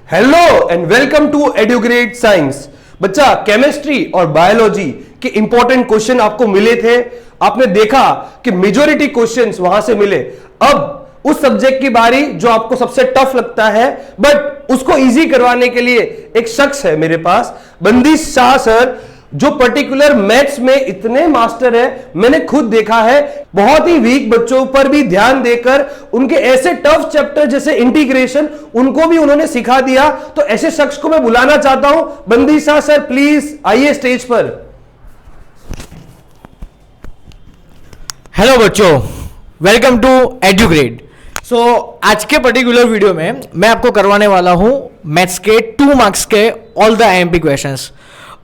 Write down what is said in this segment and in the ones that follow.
Hello and welcome to Edugrade science. बच्चा, chemistry और biology के इंपॉर्टेंट क्वेश्चन आपको मिले थे। आपने देखा कि मेजॉरिटी क्वेश्चंस वहां से मिले। अब उस सब्जेक्ट की बारी जो आपको सबसे टफ लगता है, बट उसको इजी करवाने के लिए एक शख्स है मेरे पास, बंदिश शाह सर, जो पर्टिकुलर मैथ्स में इतने मास्टर है। मैंने खुद देखा है, बहुत ही वीक बच्चों पर भी ध्यान देकर उनके ऐसे टफ चैप्टर जैसे इंटीग्रेशन उनको भी उन्होंने सिखा दिया। तो ऐसे शख्स को मैं बुलाना चाहता हूं। बंदिश शाह सर, प्लीज आइए स्टेज पर। हेलो बच्चों, वेलकम टू एडुग्रेड। आज के पर्टिकुलर वीडियो में मैं आपको करवाने वाला हूं मैथ्स के 2 मार्क्स के ऑल द आईएमपी क्वेश्चंस।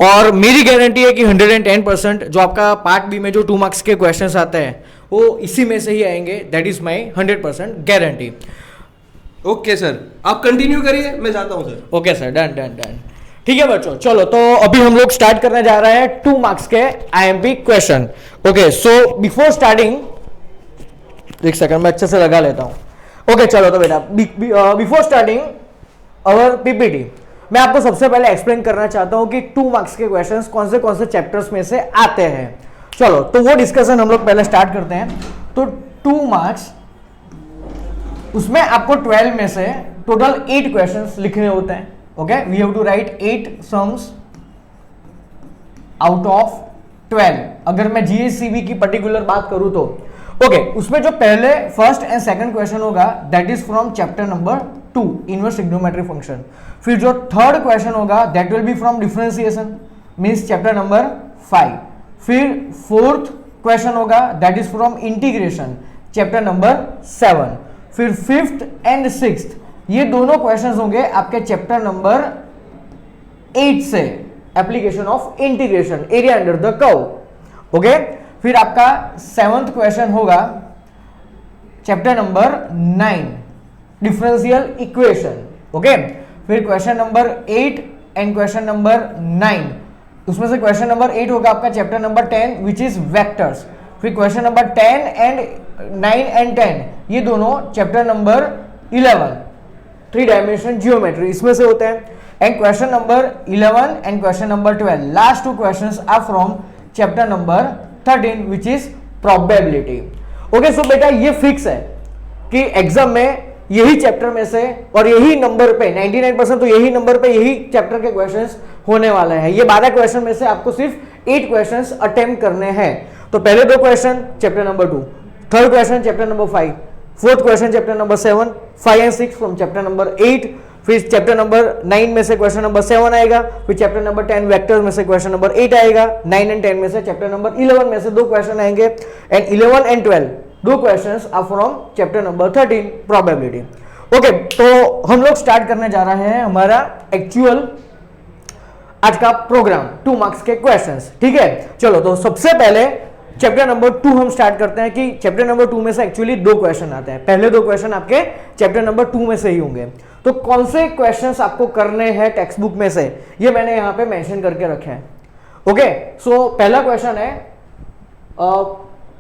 और मेरी गारंटी है कि 110% जो आपका पार्ट बी में जो 2 मार्क्स के क्वेश्चंस आते हैं वो इसी में से ही आएंगे। That is my 100% guarantee. Okay sir, आप कंटिन्यू करिए, मैं जाता हूं sir. Okay sir, done done done. ठीक है बच्चों, चलो तो अभी हम लोग स्टार्ट करने जा रहे हैं 2 मार्क्स के IMP question. Okay, so before starting, एक सेकंड मैं अच्छे से लगा लेता हूं। ओके चलो तो बेटा, बिफोर स्टार्टिंग अवर पीपीटी, मैं आपको सबसे पहले एक्सप्लेन करना चाहता हूं कि 2 मार्क्स के क्वेश्चंस कौन से चैप्टर्स में से आते हैं। चलो तो वो डिस्कशन हम लोग पहले स्टार्ट करते हैं। तो 2 मार्क्स, उसमें आपको 12 में से टोटल 8 क्वेश्चंस लिखने होते हैं। Okay, we have to write 8 sums out of 12। अगर मैं जीएससीबी की पर्टिकुलर बात करूं तो ओके, उसमें जो पहले फर्स्ट एंड सेकंड क्वेश्चन होगा that is from chapter number 2 inverse trigonometry function. फिर जो थर्ड क्वेश्चन होगा that will be from differentiation, means chapter number 5। फिर फोर्थ क्वेश्चन होगा that is from integration, chapter number 7। फिर फिफ्थ एंड सिक्स्थ, ये दोनों questions होंगे आपके चैप्टर नंबर 8 से, application of integration, area under the curve. Okay, फिर आपका 7th क्वेश्चन होगा chapter number 9, differential equation. Okay, फिर question number 8 and question number 9, उसमें से क्वेश्चन नंबर 8 होगा आपका chapter number 10 which is vectors. फिर क्वेश्चन नंबर 10 एंड 9 एंड 10, ये दोनों चैप्टर नंबर 11, 3 डायमेंशन जियोमेट्री, इसमें से होते हैं। And question number 11 and question number 12, last 2 questions are from chapter number 13 which is probability. Okay, so बेटा ये फिक्स है कि एग्जाम में यही चैप्टर में से और यही नंबर पे 99% तो यही नंबर पे यही चैप्टर के क्वेश्चंस होने वाले हैं। ये 12 क्वेश्चन में से आपको सिर्फ 8 क्वेश्चंस अटेम्प्ट करने हैं। तो पहले 2 question chapter number 2, third question chapter number 5, fourth question chapter number 7, 5 and 6 from chapter number 8। फिर चैप्टर नंबर 9 में से क्वेश्चन नंबर 7 आएगा। फिर चैप्टर नंबर 10 वेक्टर्स में से क्वेश्चन नंबर 8 आएगा। 9 एंड 10 में से चैप्टर नंबर 11 में से 2 क्वेश्चन आएंगे। And 11 and 12 2 questions are from chapter number 13, probability. Okay, तो हम लोग स्टार्ट करने जा रहे हैं हमारा एक्चुअल आज का प्रोग्राम, 2 मार्क्स के क्वेश्चंस। ठीक है, चलो तो सबसे पहले चैप्टर नंबर 2 हम स्टार्ट करते हैं कि चैप्टर नंबर 2 में से एक्चुअली 2 क्वेश्चन आते हैं। पहले 2 क्वेश्चन आपके चैप्टर नंबर 2 में से ही होंगे। तो कौन से क्वेश्चंस आपको करने हैं टेक्स्ट बुक में से, ये मैंने यहां पे मेंशन करके रखे हैं। ओके, सो पहला क्वेश्चन है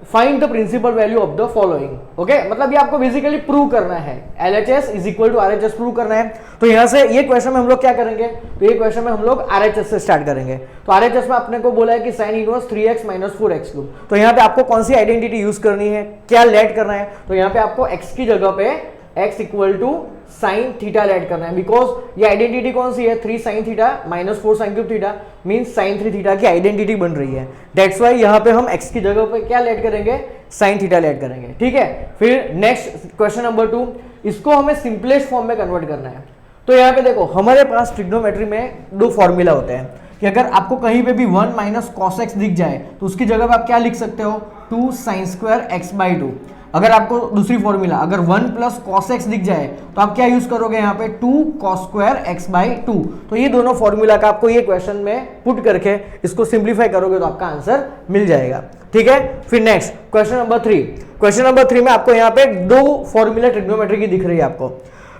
find the principal value of the following. Okay, मतलब ये आपको बेसिकली प्रूव करना है, LHS is equal to RHS prove करना है। तो यहां से ये क्वेश्चन में हम लोग क्या करेंगे, तो ये क्वेश्चन में हम लोग RHS से स्टार्ट करेंगे। तो RHS में अपने को बोला है कि sine inverse 3x minus 4x cube. तो यहाँ पे आपको कौन सी आइडेंटिटी यूज करनी है, क्या लेट करना है, तो यहाँ पे आपको x की जगह पे x equal to sine theta let करना है। बिकॉज ये आइडेंटिटी कौन सी है, 3 sine theta minus 4 sine cube theta, means sine 3 theta की आइडेंटिटी बन रही है। दैट्स व्हाई यहाँ पे हम x की जगह पे क्या लेट करेंगे, साइन थीटा लेट करेंगे। ठीक है, फिर नेक्स्ट क्वेश्चन नंबर 2, इसको हमें सिंपलेस्ट फॉर्म में कन्वर्ट करना है। तो यहाँ पे देखो, हमारे पास ट्रिग्नोमेट्री में 2 फॉर्मूला होते हैं कि अगर आपको कहीं पे भी 1 माइनस कॉस एक्स दिख जाए तो उसकी जगह पे आप क्या लिख सकते हो, 2 साइन स्क्वायर एक्स बाई 2। अगर आपको दूसरी फॉर्मूला अगर 1 प्लस कॉस एक्स दिख जाए तो आप क्या यूज करोगे यहाँ पे, 2 कॉस स्क्वायर एक्स बाई 2। तो ये दोनों फॉर्मूला का आपको ये क्वेश्चन में पुट करके इसको सिंप्लीफाई करोगे तो आपका आंसर मिल जाएगा। ठीक है, फिर next question number 3। Question number 3 में आपको यहाँ पे 2 फॉर्मूला ट्रिग्नोमेट्री की दिख रही है आपको।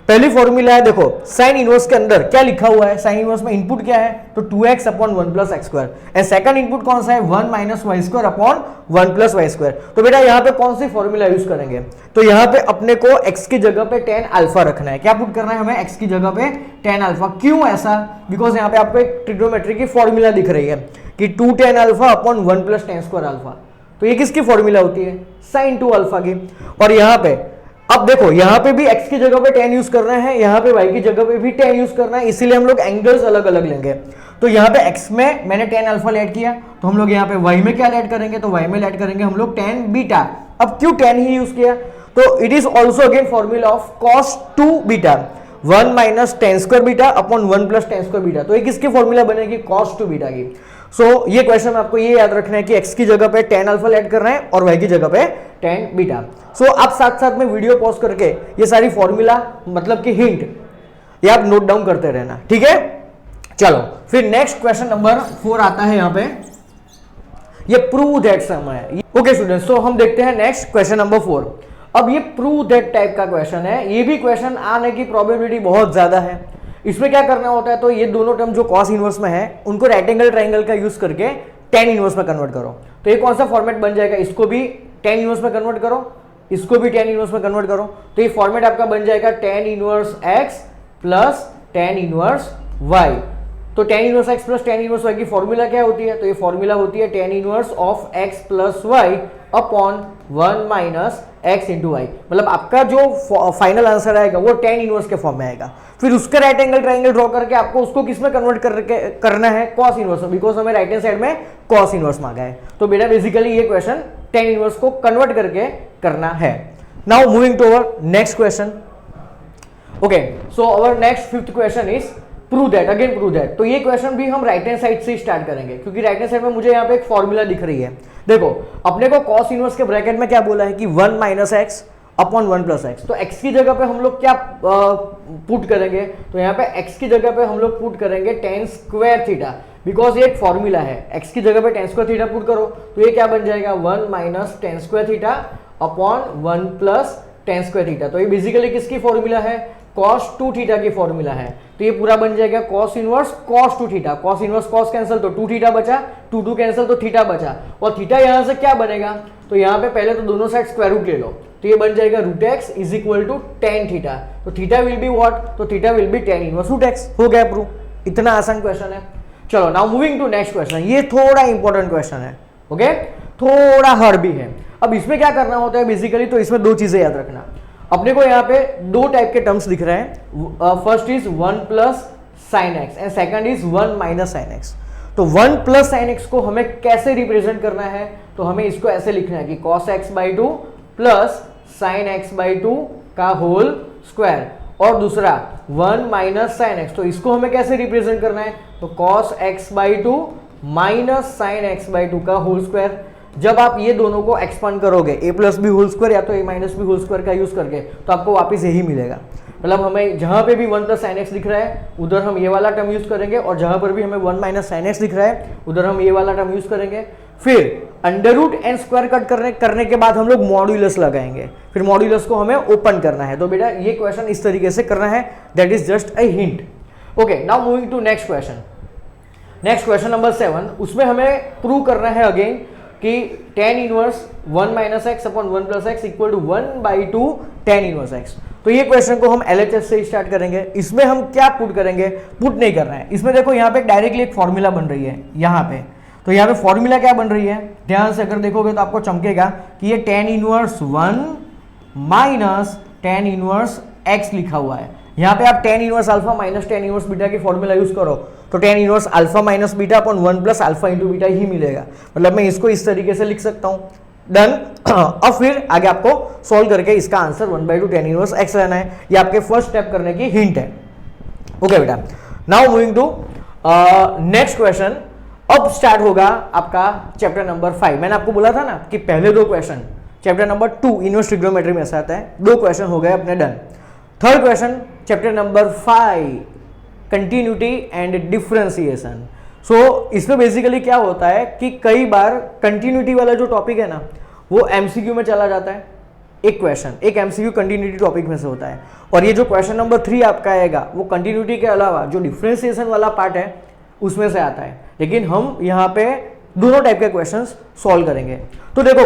पहली फॉर्मूला है, देखो साइन इनवर्स के अंदर क्या लिखा हुआ है, साइन इनवर्स में इनपुट क्या है, तो 2x upon 1 plus x square, and second input कौन सा है, 1 minus y square upon 1 plus y square. तो बेटा यहाँ पे कौन सी फॉर्मूला यूज करेंगे, तो यहाँ पे अपने को x की जगह पे tan अल्फा रखना है। क्या पुट करना है हमें, x की जगह पे tan अल्फा। क्यों ऐसा, बिकॉज यहाँ पे आपको एक ट्रिग्नोमेट्री की फॉर्मूला दिख रही है कि 2 tan alpha upon 1 plus tan square alpha. तो ये किसकी फॉर्मूला होती है, sin 2 अल्फा की। और यहाँ पे अब देखो, यहाँ पे भी x की जगह पे tan यूज कर रहे हैं, यहाँ पे y की जगह पे भी tan यूज करना है, इसीलिए हम लोग एंगल्स अलग अलग लेंगे। तो यहाँ पे x में मैंने tan अल्फा ऐड किया, तो हम लोग यहाँ पे y में क्या ऐड करेंगे, तो y में ऐड करेंगे हम लोग tan बीटा। अब क्यों tan ही यूज किया, तो it is also again formula of cos 2 beta, 1 minus tan square beta upon 1 plus tan square beta. तो ये किसकी फॉर्मूला बनेगी, cos 2 बीटा की। सो ये क्वेश्चन में आपको ये याद रखना है कि x की जगह पे tan अल्फा ऐड करना है और y की जगह पे tan बीटा। सो आप साथ साथ में वीडियो पॉज करके ये सारी फॉर्मूला मतलब कि हिंट ये आप नोट डाउन करते रहना, ठीक है। चलो फिर नेक्स्ट क्वेश्चन नंबर 4 आता है यहाँ पे, ये प्रूव दैट सम है। ओके स्टूडेंट्स, तो हम देखते हैं नेक्स्ट क्वेश्चन नंबर 4। अब ये प्रूव दैट टाइप का क्वेश्चन है, ये भी क्वेश्चन आने की प्रोबेबिलिटी बहुत ज्यादा है। इसमें क्या करना होता है, तो ये दोनों टर्म जो कॉस इनवर्स में है उनको राइट एंगल ट्राइंगल का यूज करके tan इनवर्स में कन्वर्ट करो। तो ये कौन सा फॉर्मेट बन जाएगा, इसको भी tan इनवर्स में कन्वर्ट करो, इसको भी tan इनवर्स में कन्वर्ट करो। तो ये फॉर्मेट आपका बन जाएगा tan inverse x plus tan inverse y। तो tan inverse x plus tan inverse y की फॉर्मूला क्या होती है, तो ये फॉर्मूला होती है tan inverse of x plus y upon 1 minus x into y. मतलब आपका जो फाइनल आंसर आएगा वो tan इनवर्स के फॉर्म में आएगा। फिर उसका राइट एंगल ट्राइंगल ड्रॉ करके आपको उसको किस में कन्वर्ट करना है, cos इनवर्स में, बिकॉज हमें राइट हैंड साइड में cos इनवर्स मांगा है। तो बेटा बेसिकली ये क्वेश्चन tan इनवर्स को कन्वर्ट करके करना है। Now moving to our next question. Okay, so our next fifth question is prove that, again prove that. तो ये क्वेश्चन भी हम राइट हैंड साइड से स्टार्ट करेंगे, क्योंकि राइट हैंड साइड में मुझे यहाँ पे एक फॉर्मूला दिख रही है। देखो अपने को cos इनवर्स के ब्रैकेट में क्या बोला है कि 1 minus x upon 1 plus x. तो x की जगह पे हम लोग क्या पुट करेंगे, तो यहाँ पे x की जगह पे हम लोग पुट करेंगे tan स्क्वायर थीटा, बिकॉज ये एक फॉर्मूला है। x की जगह पे tan स्क्वायर थीटा पुट करो तो ये क्या बन जाएगा, 1 minus tan square theta upon 1 plus tan square theta. तो ये बेसिकली किसकी फॉर्मूला है, cos 2 थीटा की फॉर्मूला है। तो ये पूरा बन जाएगा cos inverse cos 2 theta, cos inverse cos cancel तो 2 थीटा बचा, 2 2 कैंसिल तो थीटा बचा, और थीटा यहां से क्या बनेगा, तो यहाँ पे पहले तो दोनों साइड स्क्वायर रूट ले लो, तो ये बन जाएगा root x is equal to tan theta. तो थीटा विल बी व्हाट, तो theta will be tan inverse root x. हो गया प्रूव, इतना आसान क्वेश्चन है। चलो now moving to next question, ये थोड़ा इंपॉर्टेंट क्वेश्चन है, ओके, थोड़ा हार्ड भी है। अब इसमें क्या करना होता है बेसिकली, तो इसमें दो चीजें याद रखना। अपने को यहाँ पे दो टाइप के टर्म्स दिख रहे हैं, first is 1 plus sine x and second is 1 minus sine x. तो 1 प्लस साइन एक्स को हमें कैसे रिप्रेजेंट करना है, तो हमें इसको ऐसे लिखना है कि cos x by 2 plus sine x by 2 का होल स्क्वायर, और दूसरा 1 माइनस साइन एक्स, तो इसको हमें कैसे रिप्रेजेंट करना है, तो cos x by 2 minus sine x by 2 का होल स्क्वायर। जब आप ये दोनों को एक्सपांड करोगे a plus b whole square या तो a minus b whole square का यूज करके, तो आपको वापस यही मिलेगा। मतलब हमें जहां पे भी 1 प्लस साइन एक्स दिख रहा है उधर हम ये वाला टर्म यूज करेंगे, और जहां पर भी हमें 1 माइनस साइन एक्स दिख रहा है उधर हम ये वाला टर्म यूज करेंगे। फिर under root and square cut करने के बाद हम लोग मॉड्यूलस लगाएंगे, फिर मॉड्यूलस को हमें ओपन करना है। तो बेटा ये क्वेश्चन इस तरीके से करना है, that is just a hint. Okay, now moving to next question. Next question number 7, उसमें हमें प्रूव करना है अगेन कि tan inverse 1 minus x upon 1 plus x equal to 1 by 2 tan inverse x. तो ये क्वेश्चन को हम LHS से स्टार्ट करेंगे। इसमें हम क्या पुट करेंगे, पुट नहीं कर रहे हैं इसमें। देखो यहाँ पे डायरेक्टली एक फॉर्मूला बन रही है यहाँ पे, तो यहाँ पे फॉर्मूला क्या बन रही है, ध्यान से अगर देखोगे तो आपको चमकेगा कि ये tan inverse 1 minus tan inverse x लिखा हुआ है। यहाँ पे आप tan inverse alpha minus tan inverse beta की फॉर्मूला यूज करो तो tan inverse alpha minus beta upon 1 plus alpha into beta ही मिलेगा। मतलब मैं इसको इस तरीके से लिख सकता हूँ, डन। अब फिर आगे आपको सॉल्व करके इसका आंसर 1/2 tan इनवर्स x लेना है। ये आपके फर्स्ट स्टेप करने की हिंट है। ओके बेटा, now moving to next question. अब स्टार्ट होगा आपका चैप्टर नंबर 5। मैंने आपको बोला था ना कि पहले दो question chapter number 2 inverse trigonometry में से आता है, दो क्वेश्चन हो गए अपने done. Third question chapter number 5 continuity and differentiation. So इसमें बेसिकली क्या होता है कि कई बार कंटिन्यूटी वाला जो टॉपिक है ना वो एमसीक्यू में चला जाता है, एक क्वेश्चन, एक एमसीक्यू कंटिन्यूटी टॉपिक में से होता है, और ये जो क्वेश्चन नंबर 3 आपका आएगा वो कंटिन्यूटी के अलावा जो डिफरेंशिएशन वाला पार्ट है उसमें से आता है, लेकिन हम यहाँ पे दोनों टाइप के क्वेश्चंस सॉल्व करेंगे। तो देखो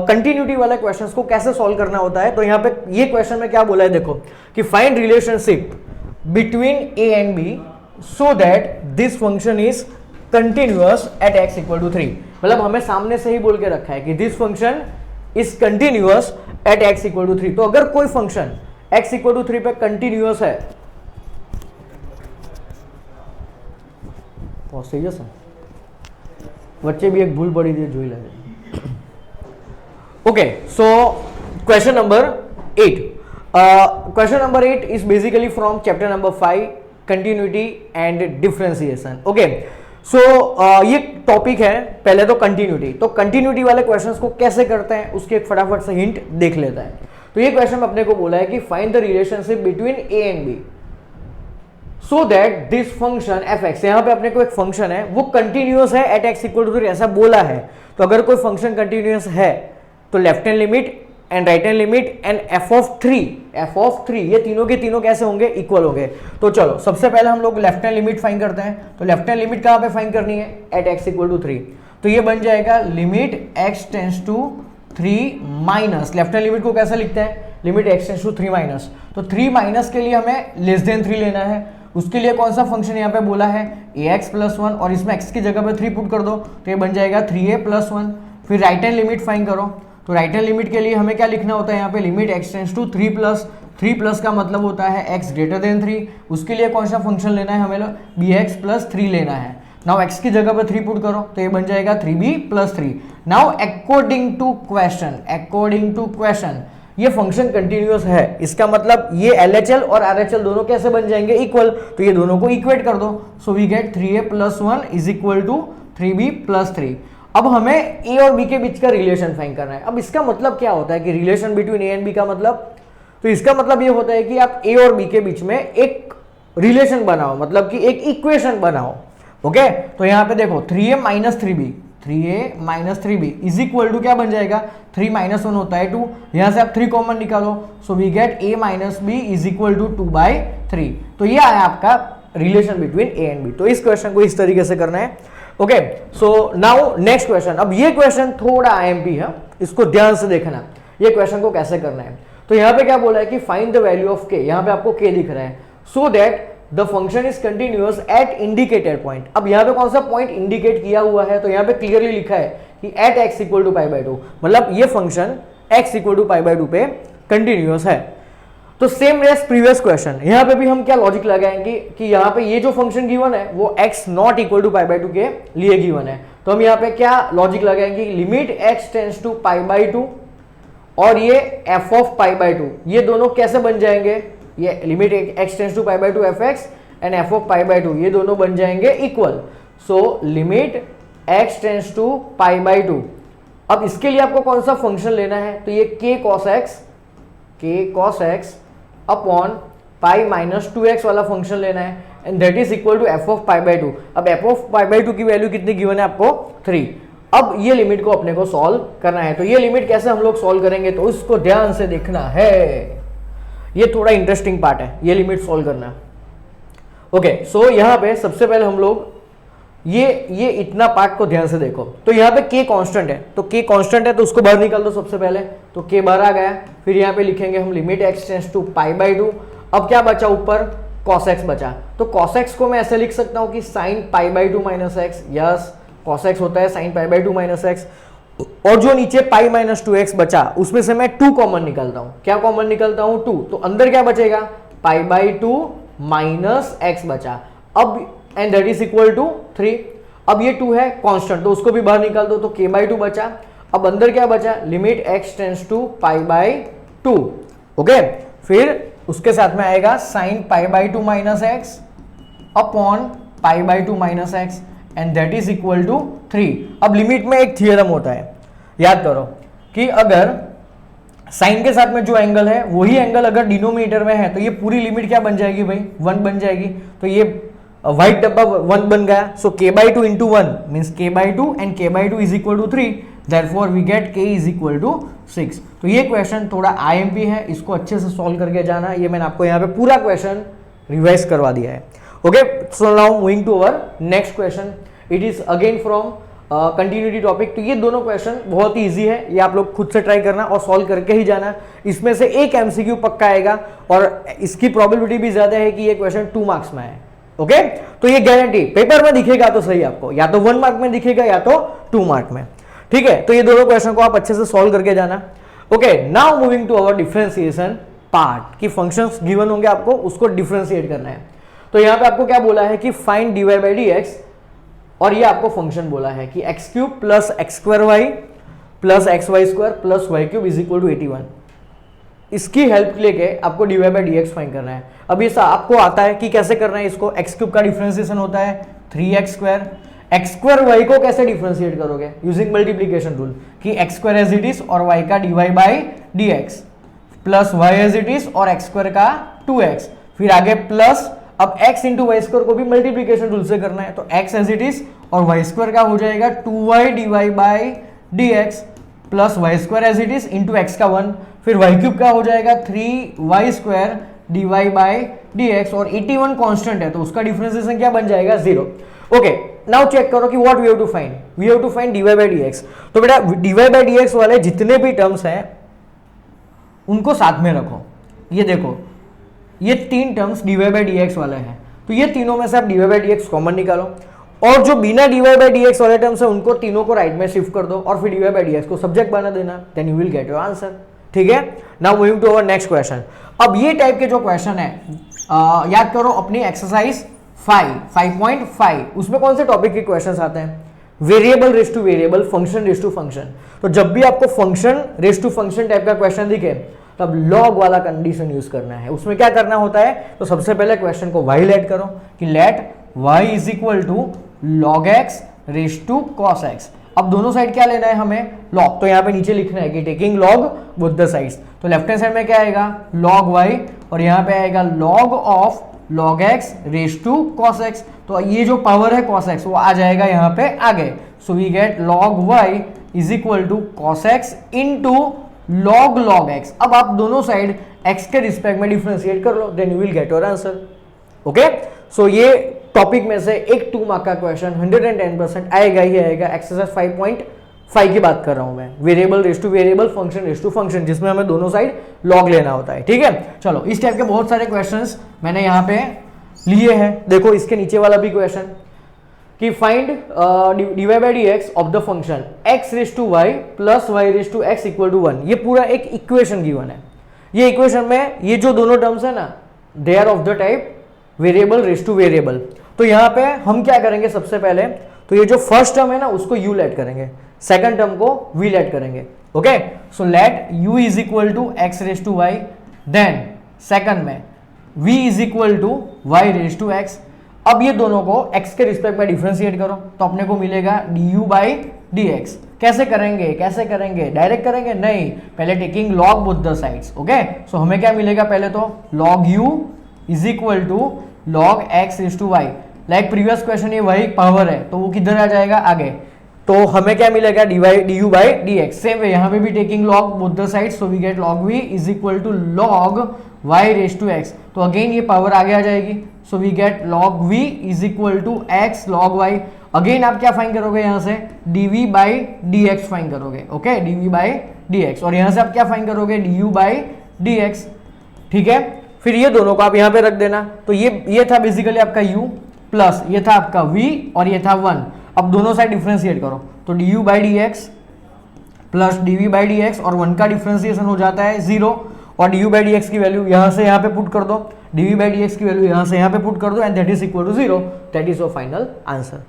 कंटिन्यूटी वाला क्वेश्चंस को कैसे सॉल्व करना होता है, तो यहाँ पे ये क्वेश्चन में क्या बोला है देखो कि find relationship between a and b so that this function is continuous at x equal to 3। मतलब हमें सामने से ही बोल के रखा है कि this function is continuous at x equal to 3। तो अगर कोई फंक्शन x इक्वल टू 3 पे कंटिन्यूअस है, बहुत सही है सर, बच्चे भी एक भूल पड़ी थी जो ही लगे। Okay, so question number 8, question number 8 is basically from chapter number 5 continuity and differentiation. Okay, so ये टॉपिक है पहले तो कंटिन्यूटी। तो कंटिन्यूटी वाले क्वेश्चंस को कैसे करते हैं उसके एक फटाफट से हिंट देख लेता है। तो ये क्वेश्चन अपने को बोला है कि find the relationship between a and b so that this function f x, यहाँ पे अपने को एक फंक्शन है वो कंटिन्यूअस है एट एक्स इक्वल टू 3, ऐसा बोला है। तो अगर कोई फंक्शन कंटिन्यूअस है तो left hand limit and right hand limit and F of 3 ये तीनों के तीनों कैसे होंगे, इक्वल होंगे। तो चलो सबसे पहले हम लोग लेफ्ट हैंड लिमिट फाइंड करते हैं। तो लेफ्ट हैंड लिमिट कहाँ पे फाइंड करनी है, एट एक्स इक्वल टू 3। तो ये बन जाएगा limit x tends to 3 minus, left hand limit को कैसे लिखते हैं, limit x tends to 3 minus. तो 3 माइनस के लिए हमें लेस देन 3 लेना है, उसके लिए कौन सा फंक्शन यहाँ पे बोला है ax प्लस 1, और इसमें x की जगह पे 3 पुट कर दो तो ये बन जाएगा 3a प्लस 1। फिर राइट हैंड लिमिट फाइंड करो। तो राइट हैंड लिमिट के लिए हमें क्या लिखना होता है यहाँ पे, limit x tends to 3 plus का मतलब होता है x ग्रेटर देन 3। उसके लिए कौन सा फंक्शन लेना है, हमें bx प्लस 3 लेना है। नाउ x की जगह पे 3 पुट करो तो ये बन जाएगा 3b plus 3। Now according to question ये फंक्शन कंटिन्यूअस है, इसका मतलब ये LHL और RHL दोनों कैसे बन जाएंगे, इक्वल। तो ये दोनों को इक्वेट कर दो, so we get 3a plus 1 is equal to 3b plus 3। अब हमें a और b के बीच का रिलेशन फाइंड करना है। अब इसका मतलब क्या होता है कि relation between a and b का मतलब, तो इसका मतलब ये होता है कि आप a और b के बीच में एक रिलेशन बनाओ, मतलब कि एक इक्वेशन बनाओ। ओके, तो यहाँ पे देखो 3a minus 3b is equal to क्या बन जाएगा, 3 माइनस 1 होता है 2, यहां से आप 3 कॉमन निकालो, so we get a minus b is equal to 2/3। तो ये आया आपका relation between a and b। तो इस क्वेश्चन को इस तरीके से करना है। Okay, so now next question. अब ये क्वेश्चन थोड़ा IMP है, इसको ध्यान से देखना, ये क्वेश्चन को कैसे करना है। तो यहाँ पे क्या बोला है कि find the value of k, यहाँ पे आपको k दिख रहा है, so that the function is continuous eight indicated point. अब यहाँ पे कौन सा पॉइंट इंडिकेट किया हुआ है, तो यहाँ पे क्लियरली लिखा है कि एट x इक्वल टू π/2, मतलब ये फंक्शन x इक्वल टू π/2 पे कंटिन्यूअस है। तो सेम एज प्रीवियस क्वेश्चन, यहाँ पे भी हम क्या लॉजिक लगाएंगे कि यहाँ पे ये जो फंक्शन गिवन है वो x नॉट इक्वल टू π/2 के लिए गिवन है। तो हम यहाँ पे क्या लॉजिक लगाएंगे, लिमिट x टेंस टू π/2 और ये f ऑफ π/2, ये दोनों कैसे बन जाएंगे, ये limit x tends to π/2 fx and f of π/2, ये दोनों बन जाएंगे equal. So limit x tends to π/2। अब इसके लिए आपको कौन सा फंक्शन लेना है, तो ये k cos x upon pi minus 2x वाला फंक्शन लेना है, and that is equal to f of π/2। अब f ऑफ π/2 की वैल्यू कितनी गिवन है आपको, 3। अब ये लिमिट को अपने को सॉल्व करना है। तो ये लिमिट कैसे हम लोग सॉल्व करेंगे, तो इसको ध्यान से देखना है, ये थोड़ा इंटरेस्टिंग पार्ट है, ये लिमिट सॉल्व करना। ओके, सो यहाँ पे सबसे पहले हम लोग ये इतना पार्ट को ध्यान से देखो। तो यहाँ पे k कांस्टेंट है, तो k कांस्टेंट है तो उसको बाहर निकाल दो सबसे पहले, तो k बाहर आ गया। फिर यहाँ पे लिखेंगे हम लिमिट x टेंस टू π/2। अब क्या बचा ऊपर, cos x बचा। तो cos x को मैं ऐसे लिख सकता हूँ कि sin π/2 minus x, yes cos x होता है sin π/2 माइनस एक्स। और जो नीचे पाई माइनस 2x बचा उसमें से मैं 2 कॉमन निकालता हूं। क्या कॉमन निकालता हूं, 2। तो अंदर क्या बचेगा, π/2 माइनस x बचा। अब and that is equal to 3। अब ये 2 है कांस्टेंट, तो उसको भी बाहर निकाल दो, तो k/2 बचा। अब अंदर क्या बचा, limit x tends to π/2। Okay, फिर उसके साथ में आएगा sin π/2 minus x upon π/2 minus x and that is equal to 3। अब लिमिट में एक थियरम होता है, याद करो कि अगर साइन के साथ में जो एंगल है वही एंगल अगर डिनोमिनेटर में है तो ये पूरी लिमिट क्या बन जाएगी भाई, 1 बन जाएगी। तो ये व्हाइट डब्बा 1 बन गया। So k/2 into 1 means k/2 and k/2 is equal to 3। Therefore we get k is equal to 6। तो ये क्वेश्चन थोड़ा IMP है, इसको अच्छे से सॉल्व करके जाना। ये मैंने आपको यहाँ पे पूरा क्वेश्चन रिवाइज करवा दिया है। Okay, so now moving to our next question, it is again from continuity topic. तो ये दोनों क्वेश्चन बहुत ही इजी है, ये आप लोग खुद से ट्राई करना और सॉल्व करके ही जाना। इसमें से एक MCQ पक्का आएगा और इसकी प्रोबेबिलिटी भी ज्यादा है कि ये क्वेश्चन 2 मार्क्स में आए। ओके, तो ये गारंटी पेपर में दिखेगा तो सही आपको, या तो 1 मार्क में दिखेगा या तो 2 मार्क में। ठीक है, तो ये दोनों क्वेश्चन को आप अच्छे से सॉल्व करके जाना। Okay, now moving to our differentiation part, की फंक्शंस गिवन होंगे आपको, उसको डिफरेंशिएट करना है। तो यहाँ पे आपको क्या बोला है कि फाइंड dy बाई dx, और ये आपको फंक्शन बोला है कि x cube plus x square y plus x y square plus y cube is equal to 81। इसकी हेल्प लेके आपको dy बाई dx फाइंड करना है। अब ये आपको आता है कि कैसे करना है इसको। x क्यूब का डिफरेंशिएशन होता है 3x square, x square Y को कैसे डिफरेंशिएट करोगे, यूजिंग मल्टीप्लीकेशन रूल, कि x square as it is और वाई का dy by dx plus y as it is और एक्स स्क्वायर का 2x, फिर आगे प्लस, अब x इंटू वाई स्क्वायर को भी मल्टीप्लीकेशन रूल से करना है, तो x एज इट इज और वाई स्क्वायर का हो जाएगा 2y dy by dx plus y square as it is into x का 1, फिर वाई क्यूब का हो जाएगा 3y square dy by dx, और 81 कांस्टेंट है तो उसका डिफरेंशिएशन क्या बन जाएगा 0। ओके, नाउ चेक करो कि what we have to find, we have to find dy by dx। तो बेटा dy बाई dx वाले जितने भी टर्म्स हैं उनको साथ में रखो। ये देखो, ये 3 टर्म्स dy बाई dx वाले हैं, तो ये तीनों में से आप dy बाई dx कॉमन निकालो, और जो बिना dy बाई dx वाले टर्म्स है उनको तीनों को राइट में शिफ्ट कर दो और फिर dy बाई dx को सब्जेक्ट बना देना, then you will get your answer. ठीक है, now moving to our next question. अब ये टाइप के जो क्वेश्चन है याद करो अपनी एक्सरसाइज 5.5, उसमें कौन से टॉपिक के क्वेश्चंस आते हैं, variable raise to variable, function raise to function. तो जब भी आपको function raise to function type का क्वेश्चन दिखे तब लॉग वाला कंडीशन यूज करना है। उसमें क्या करना होता है, तो सबसे पहले क्वेश्चन को y लेट करो कि let y is equal to log x raise to cos x। अब दोनों साइड क्या लेना है हमें, लॉग, तो यहाँ पे नीचे लिखना है कि taking log both the sides. तो लेफ्ट हैंड साइड में क्या आएगा log y, और यहाँ पे आएगा log of log x raise to cos x। तो ये जो पावर है cos x वो आ जाएगा यहाँ पे आगे, so we get log y is equal to cos x into log x। अब आप दोनों साइड x के रिस्पेक्ट में डिफरेंशिएट कर लो, then you will get your answer. Okay, so ये टॉपिक में से एक 2 मार्क का क्वेश्चन 110% आएगा ही आएगा। एक्सरसाइज 5.5 की बात कर रहा हूं मैं, variable raise to variable, function raise to function, जिसमें हमें दोनों साइड लॉग लेना होता है। ठीक है, चलो इस टाइप के बहुत सारे क्वेश्चंस मैंने यहाँ पे लिए हैं। देखो इसके नीचे वाला भी क्वेश्चन कि find dy by dx of the function x raise to y plus y raise to x equal to 1। ये पूरा एक इक्वेशन गिवन है। ये इक्वेशन में ये जो दोनों टर्म्स है ना, they are of the type variable raise to variable. तो यहाँ पे हम क्या करेंगे, सबसे पहले तो ये जो फर्स्ट टर्म है ना उसको u लेट करेंगे, सेकंड टर्म को v लेट करेंगे। Okay, so let u is equal to x raise to y, then second में v is equal to y raise to x। अब ये दोनों को x के रिस्पेक्ट में डिफरेंशिएट करो तो अपने को मिलेगा du बाई dx। कैसे करेंगे, डायरेक्ट करेंगे नहीं, पहले taking log both the sides. Okay, so हमें क्या मिलेगा, पहले तो log u is equal to log x raise to y। Like previous question ये वही पावर है तो वो किधर आ जाएगा आगे, तो हमें क्या मिलेगा du by dx। Same way यहाँ पे भी taking log both the sides, so we get log v is equal to log y raise to x। तो अगेन ये पावर आगे आ जाएगी, so we get log v is equal to x log y। Again आप क्या find करोगे, यहाँ से dv बाई dx फाइंड करोगे। ओके, dv बाई dx, और यहाँ से आप क्या फाइंड करोगे, du बाई dx। ठीक है, फिर ये दोनों को आप यहाँ पे रख देना। तो ये था बेसिकली आपका u प्लस ये था आपका v और ये था 1। अब दोनों साइड डिफरेंशिएट करो तो du by dx plus dv by dx, और 1 का डिफरेंशिएशन हो जाता है 0, और du बाई dx की वैल्यू यहाँ से यहाँ पे पुट कर दो, dv बाई dx की वैल्यू यहाँ से यहाँ पे पुट कर दो, and that is equal to 0। That is your final answer.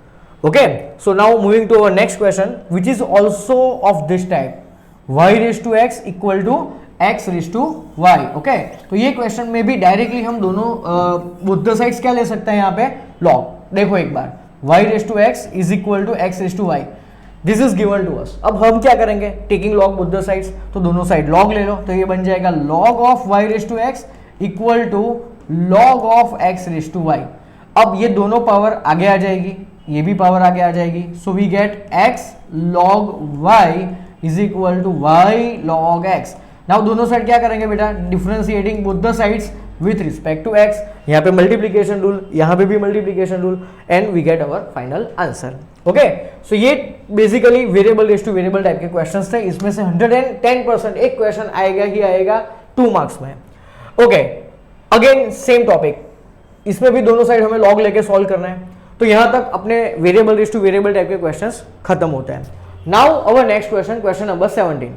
Okay, so now moving to our next question which is also of this type, y raise to x equal to x raise to y। Okay, तो ये question में भी directly हम दोनों both the sides क्या ले सकते हैं यहाँ पे, लॉग। देखो एक बार, y raise to x is equal to x raise to y, this is given to us. अब हम क्या करेंगे, taking log both the sides, तो दोनों साइड लॉग ले लो, तो ये बन जाएगा log of y raise to x equal to log of x raise to y। अब ये दोनों पावर आगे आ जाएगी, ये भी पावर आगे आ जाएगी, so we get x log y is equal to y log x। Now दोनों साइड क्या करेंगे बेटा, differentiating both the sides with respect to x, यहाँ पे मल्टीप्लीकेशन रूल, यहाँ पे भी multiplication rule, and we get our final answer. Okay, so ये basically variable raise to variable type के क्वेश्चंस थे। इसमें से 110% एक क्वेश्चन आएगा ही आएगा 2 मार्क्स में। ओके, अगेन सेम टॉपिक, इसमें भी दोनों साइड हमें लॉग लेके सॉल्व करना है। तो यहां तक अपने variable raise to variable type के क्वेश्चंस खत्म होते हैं। Now our next question, question number 17।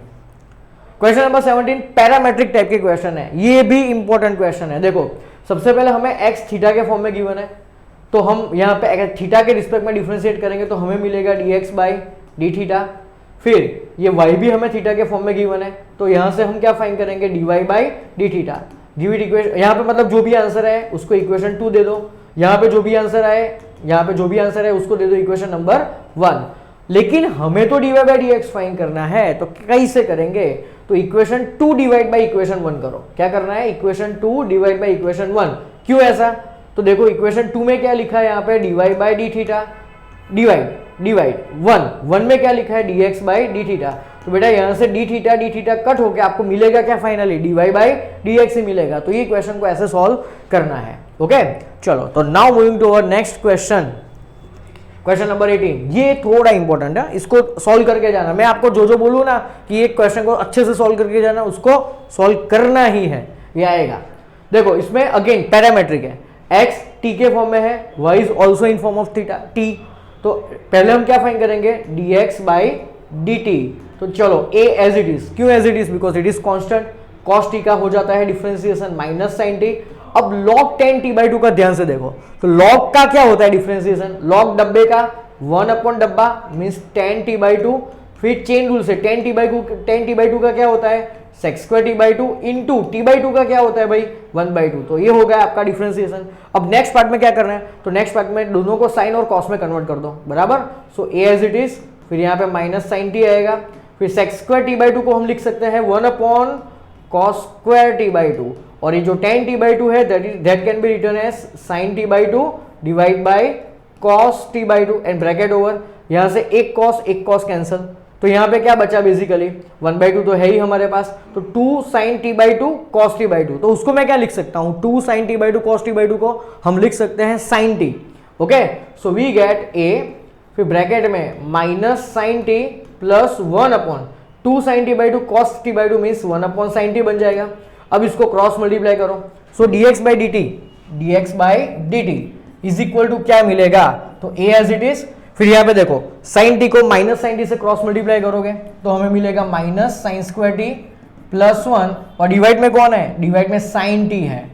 Question number 17 parametric type के क्वेश्चन है, ये भी इंपॉर्टेंट क्वेश्चन है। देखो सबसे पहले हमें एक्स थीटा के फॉर्म में गिवन है, तो हम यहाँ पे थीटा के रिस्पेक्ट में डिफरेंशिएट करेंगे तो हमें मिलेगा dx बाई डी थीटा। फिर ये y भी हमें थीटा के फॉर्म में गिवन है, तो यहाँ से हम क्या फाइंड करेंगे, dy by D theta. Given equation यहाँ पे मतलब जो भी आंसर है उसको इक्वेशन 2 दे दो, यहाँ पे जो भी आंसर आए, यहाँ पे जो भी आंसर है उसको दे दो इक्वेशन नंबर 1। लेकिन हमें तो dy बाई dx फाइंड करना है, तो कैसे करेंगे, तो इक्वेशन 2 डिवाइड बाई इक्वेशन 1 करो। क्या करना है, इक्वेशन 2 डिवाइड बाई इक्वेशन 1। क्यों ऐसा, तो देखो इक्वेशन 2 में क्या लिखा है यहाँ पे, dy by D theta, divide 1 में क्या लिखा है, dx बाई डी थीटा। तो बेटा यहाँ से डी थीटा कट होके आपको मिलेगा क्या, फाइनली dy बाई dx ही मिलेगा। तो ये क्वेश्चन को ऐसे सॉल्व करना है। ओके, चलो तो now moving to our next question, question number 18। ये थोड़ा इंपॉर्टेंट है, इसको सॉल्व करके जाना। मैं आपको जो बोलूँ ना कि एक क्वेश्चन को अच्छे से सॉल्व करके जाना, उसको सॉल्व करना ही है, ये आएगा। देखो इसमें अगेन पैरामेट्रिक है, x t के फॉर्म में है, y is also in form of theta t। तो पहले हम क्या फाइंड करेंगे, dx बाई dt। तो चलो a एज इट इज, क्यों as it is, because it is constant, cos t का हो जाता है डिफरेंशिएशन माइनस साइन t। अब log 10t/2 का ध्यान से देखो, तो log का क्या होता है डिफरेंशिएशन, log डब्बे का 1 अपॉन डब्बा मीन्स 10t/2। फिर चेन रूल से 10t/2 का क्या होता है, sec square t/2 into t/2 का क्या होता है भाई 1/2। तो ये हो गया आपका डिफरेंशिएशन। अब नेक्स्ट पार्ट में क्या करना है, तो नेक्स्ट पार्ट में दोनों को साइन और कॉस में कन्वर्ट कर दो, बराबर। सो a एज इट इज, फिर यहाँ पे माइनस साइन t आएगा, फिर sec स्क्वायर t/2 को हम लिख सकते हैं 1 अपॉन cos स्क्वायर t/2, और ये जो 10t/2 है that can be written as sin t/2 divide by cos t/2 and bracket over. यहां से एक cos कैंसिल, तो यहां पे क्या बचा, बेसिकली 1/2 तो है ही हमारे पास, तो 2 sin t/2 cos t/2। तो उसको मैं क्या लिख सकता हूं, 2 sin t/2 cos t/2 को हम लिख सकते हैं sin t। Okay, so we get a, फिर ब्रैकेट में minus sin t plus 1 upon 2 sin t/2 cos t/2 means 1 upon sin t बन जाएगा। अब इसको क्रॉस मल्टीप्लाई करो, so dx by dt is equal to क्या मिलेगा, तो a एज इट इज। फिर यहाँ पे देखो sin t को माइनस साइन टी से क्रॉस मल्टीप्लाई करोगे तो हमें मिलेगा minus sine square T plus 1, और डिवाइड में कौन है, डिवाइड में sin t है।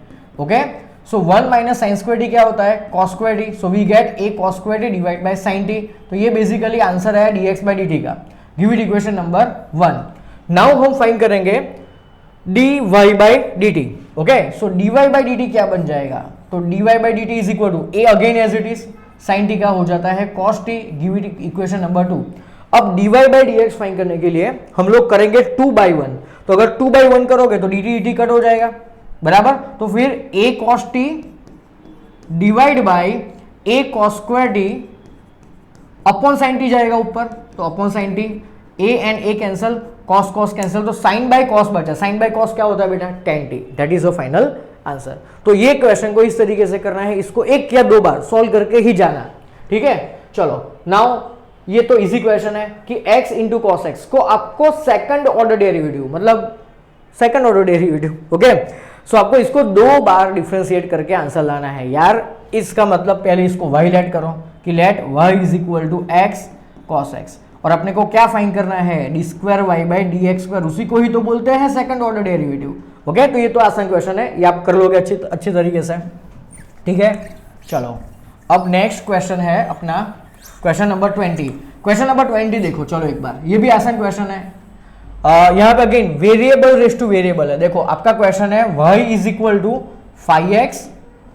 Okay, so 1 minus sine square t क्या होता है, cos square t. So we get a cos square t divide by sin t। तो ये बेसिकली आंसर है dx बाई dt का। Give it equation number 1। Now हम find करेंगे dy by dt। Okay, so dy by dt क्या बन जाएगा, तो dy by dt is equal to a again as it is, sin t का हो जाता है cos t। Give it equation number 2। अब dy बाई dx फाइंड करने के लिए हम लोग करेंगे 2/1। तो अगर 2/1 करोगे तो dt कट हो जाएगा, बराबर। तो फिर a cos t divide by a cos square t upon sin t जाएगा ऊपर, तो upon sin t, a and a cancel, cos cancel, तो sin बाय cos बचा। sin बाय cos क्या होता है बेटा, tan t। That is the final answer. तो ये क्वेश्चन को इस तरीके से करना है, इसको 1 या 2 बार सॉल्व करके ही जाना, ठीक है। चलो नाउ ये तो इजी क्वेश्चन है कि x इंटू कॉस एक्स को आपको सेकंड ऑर्डर डेरिवेटिव, मतलब सेकंड ऑर्डर डेरिवेटिव, ओके। सो आपको इसको 2 बार डिफरेंशिएट करके आंसर लाना है यार। इसका मतलब पहले इसको y लेट करो कि let y is equal to x cos x, और अपने को क्या फाइंड करना है, d square y by d x square, उसी को ही तो बोलते हैं सेकंड ऑर्डर डेरिवेटिव। ओके, तो ये तो आसान क्वेश्चन है, ये आप कर लोगे अच्छी तरीके से, ठीक है। चलो अब नेक्स्ट क्वेश्चन है अपना क्वेश्चन नंबर 20। क्वेश्चन नंबर 20 देखो, चलो एक बार, ये भी आसान क्वेश्चन है। यहाँ पे again variable raise to variable है। देखो आपका क्वेश्चन है y is equal to 5x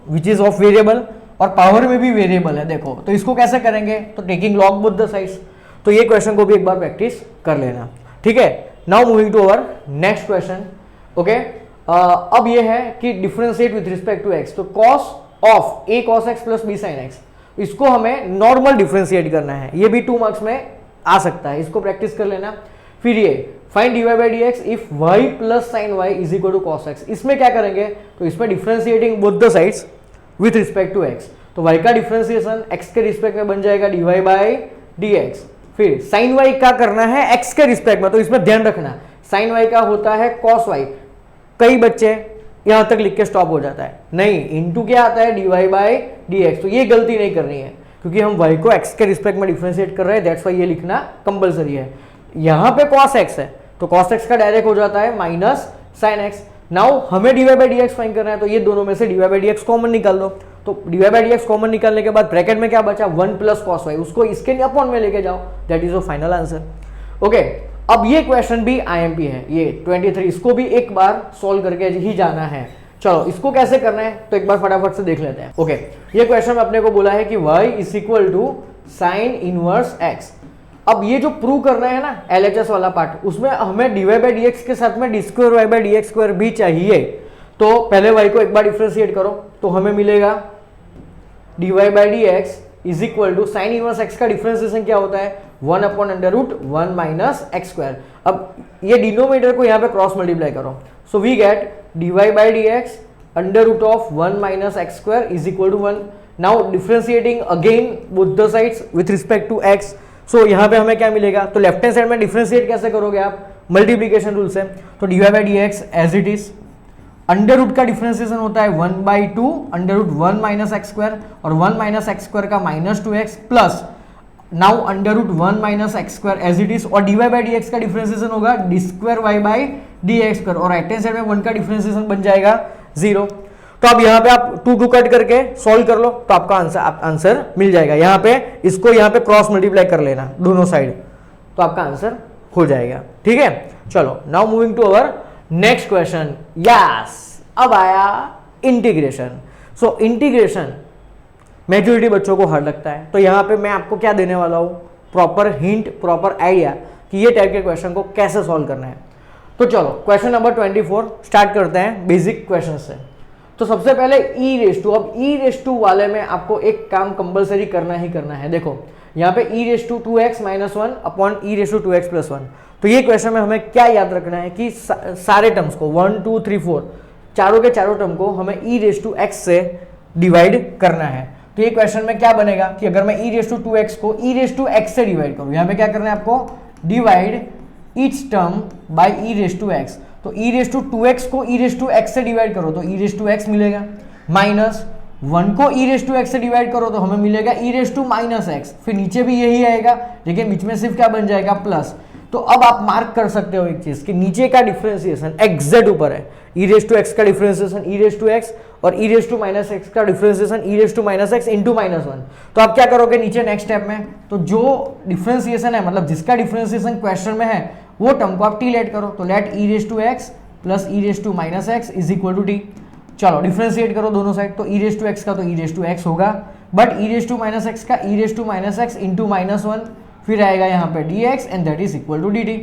which is of variable, और पावर में भी वेरिएबल है। देखो तो इसको कैसे करेंगे, तो taking log both the sides. तो ये क्वेश्चन को भी एक बार प्रैक्टिस कर लेना, ठीक है। Now moving to our next question. Okay, अब ये है कि differentiate with respect to x, तो cos of a cos x plus b sin x। इसको हमें नॉर्मल डिफरेंशिएट करना है, ये भी 2 मार्क्स में आ सकता है, इसको प्रैक्टिस कर लेना। फिर ये find dy by dx if y plus sine y is equal to cos x, इसमें क्या करेंगे, तो इसमें differentiating both the sides with respect to x, तो y का डिफरेंशिएशन x के रिस्पेक्ट में बन जाएगा dy by dx। फिर साइन y का करना है x के रिस्पेक्ट में, तो इसमें ध्यान रखना साइन y का होता है cos y, कई बच्चे यहां तक लिख के स्टॉप हो जाता है, नहीं इनटू क्या आता है dy by dx, तो ये गलती नहीं करनी है क्योंकि हम y को x के रिस्पेक्ट में डिफरेंशिएट कर रहे हैं, दैट्स व्हाई ये लिखना कंपलसरी है। यहां पे cos x है तो cos x का डायरेक्ट हो जाता है माइनस साइन x। नाउ हमें dy by dx फाइंड करना है, तो ये दोनों में से dy by dx कॉमन निकाल दो, तो dy by dx कॉमन निकालने के बाद ब्रैकेट में क्या बचा 1 प्लस cos y, उसको इसके अपॉन में लेके जाओ, that is your final answer. Okay, अब ये क्वेश्चन भी IMP है, ये 23, इसको भी एक बार सॉल्व करके ही जाना है। चलो इसको कैसे करना है तो एक बार फटाफट से देख लेते हैं। ओके, ये क्वेश्चन में अपने को बोला है कि y is equal to sine inverse x। अब ये जो प्रूव करना है ना LHS वाला पार्ट, उसमें हमें dy by dx के साथ में d square y by dx square भी चाहिए, तो पहले y को एक बार डिफरेंशिएट करो, तो हमें मिलेगा dy by dx is equal to sine inverse x का डिफरेंशिएशन क्या होता है 1 upon under root 1 minus x square. अब ये डिनोमिनेटर को यहाँ पे क्रॉस मल्टीप्लाई करो, so we get dy by dx under root of 1 minus x square is equal to 1। Now differentiating again both the sides with respect to x, सो यहाँ पे हमें क्या मिलेगा, तो लेफ्ट हैंड साइड में डिफरेंशिएट कैसे करोगे आप, मल्टीप्लीकेशन रूल से, तो dy by dx as it is, under root का डिफरेंशिएशन होता है 1/2 under root 1 minus x square, और 1 माइनस एक्स स्क्वायर का minus 2x plus now under root 1 minus x square as it is, और dy by dx का differentiation होगा d square y by dx square, और right hand side में 1 का differentiation बन जाएगा 0। तो अब यहाँ पे आप 2 कट करके सॉल्व कर लो, तो आपका आंसर मिल जाएगा। यहाँ पे इसको यहाँ पे क्रॉस मल्टीप्लाई कर लेना दोनों साइड, तो आपका आंसर हो जाएगा। ठीक है, चलो now moving to our next question. Yes, अब आया इंटीग्रेशन। सो इंटीग्रेशन मेजॉरिटी बच्चों को हार्ड लगता है, तो यहाँ पे मैं आपको क्या देने वाला हूँ, प्रॉपर हिंट, प्रॉपर आइडिया कि ये टाइप के क्वेश्चन को कैसे सॉल्व करना है। तो चलो क्वेश्चन नंबर 24 स्टार्ट करते हैं बेसिक क्वेश्चन से। तो सबसे पहले ई रेस टू, अब ई रेस टू वाले में आपको एक काम कंपलसरी करना ही करना है। देखो यहाँ पे e raise to 2x minus 1 upon e raise to 2x plus 1, तो ये क्वेश्चन में हमें क्या याद रखना है कि सारे टर्म्स को 1 2 3 4 चारों के चारों टर्म को हमें ई रेस टू x से डिवाइड करना है। तो ये क्वेश्चन में क्या बनेगा कि अगर मैं ई रेस टू 2x को ई रेस टू x से डिवाइड करूं, यहाँ पे क्या करना है आपको, divide each term by e raise to x, तो ई रेस टू 2x को ई रेस टू x से डिवाइड करो तो ई रेस टू x मिलेगा, माइनस 1 को ई रेस टू x से डिवाइड करो तो हमें मिलेगा e raise to minus x, फिर नीचे भी यही आएगा लेकिन बीच में सिर्फ क्या बन जाएगा प्लस। तो अब आप मार्क कर सकते हो एक चीज कि नीचे का डिफरेंशिएशन एग्जैक्ट ऊपर है, ई रेस टू x का differentiation e raise to x और e raise to minus x का differentiation e raise to minus x into minus 1। तो आप क्या करोगे नीचे नेक्स्ट स्टेप में, तो जो डिफरेंशिएशन है मतलब जिसका डिफरेंशिएशन क्वेश्चन में है वो टर्म को आप टी लेट करो, तो let e raise to x plus e raise to minus x is equal to t. चलो डिफरेंशिएट करो दोनों साइड, तो ई रेस टू x का तो ई रेस टू x होगा, but e raise to minus x का e raise to minus x into minus 1, फिर आएगा यहाँ पे dx and that is equal to dt।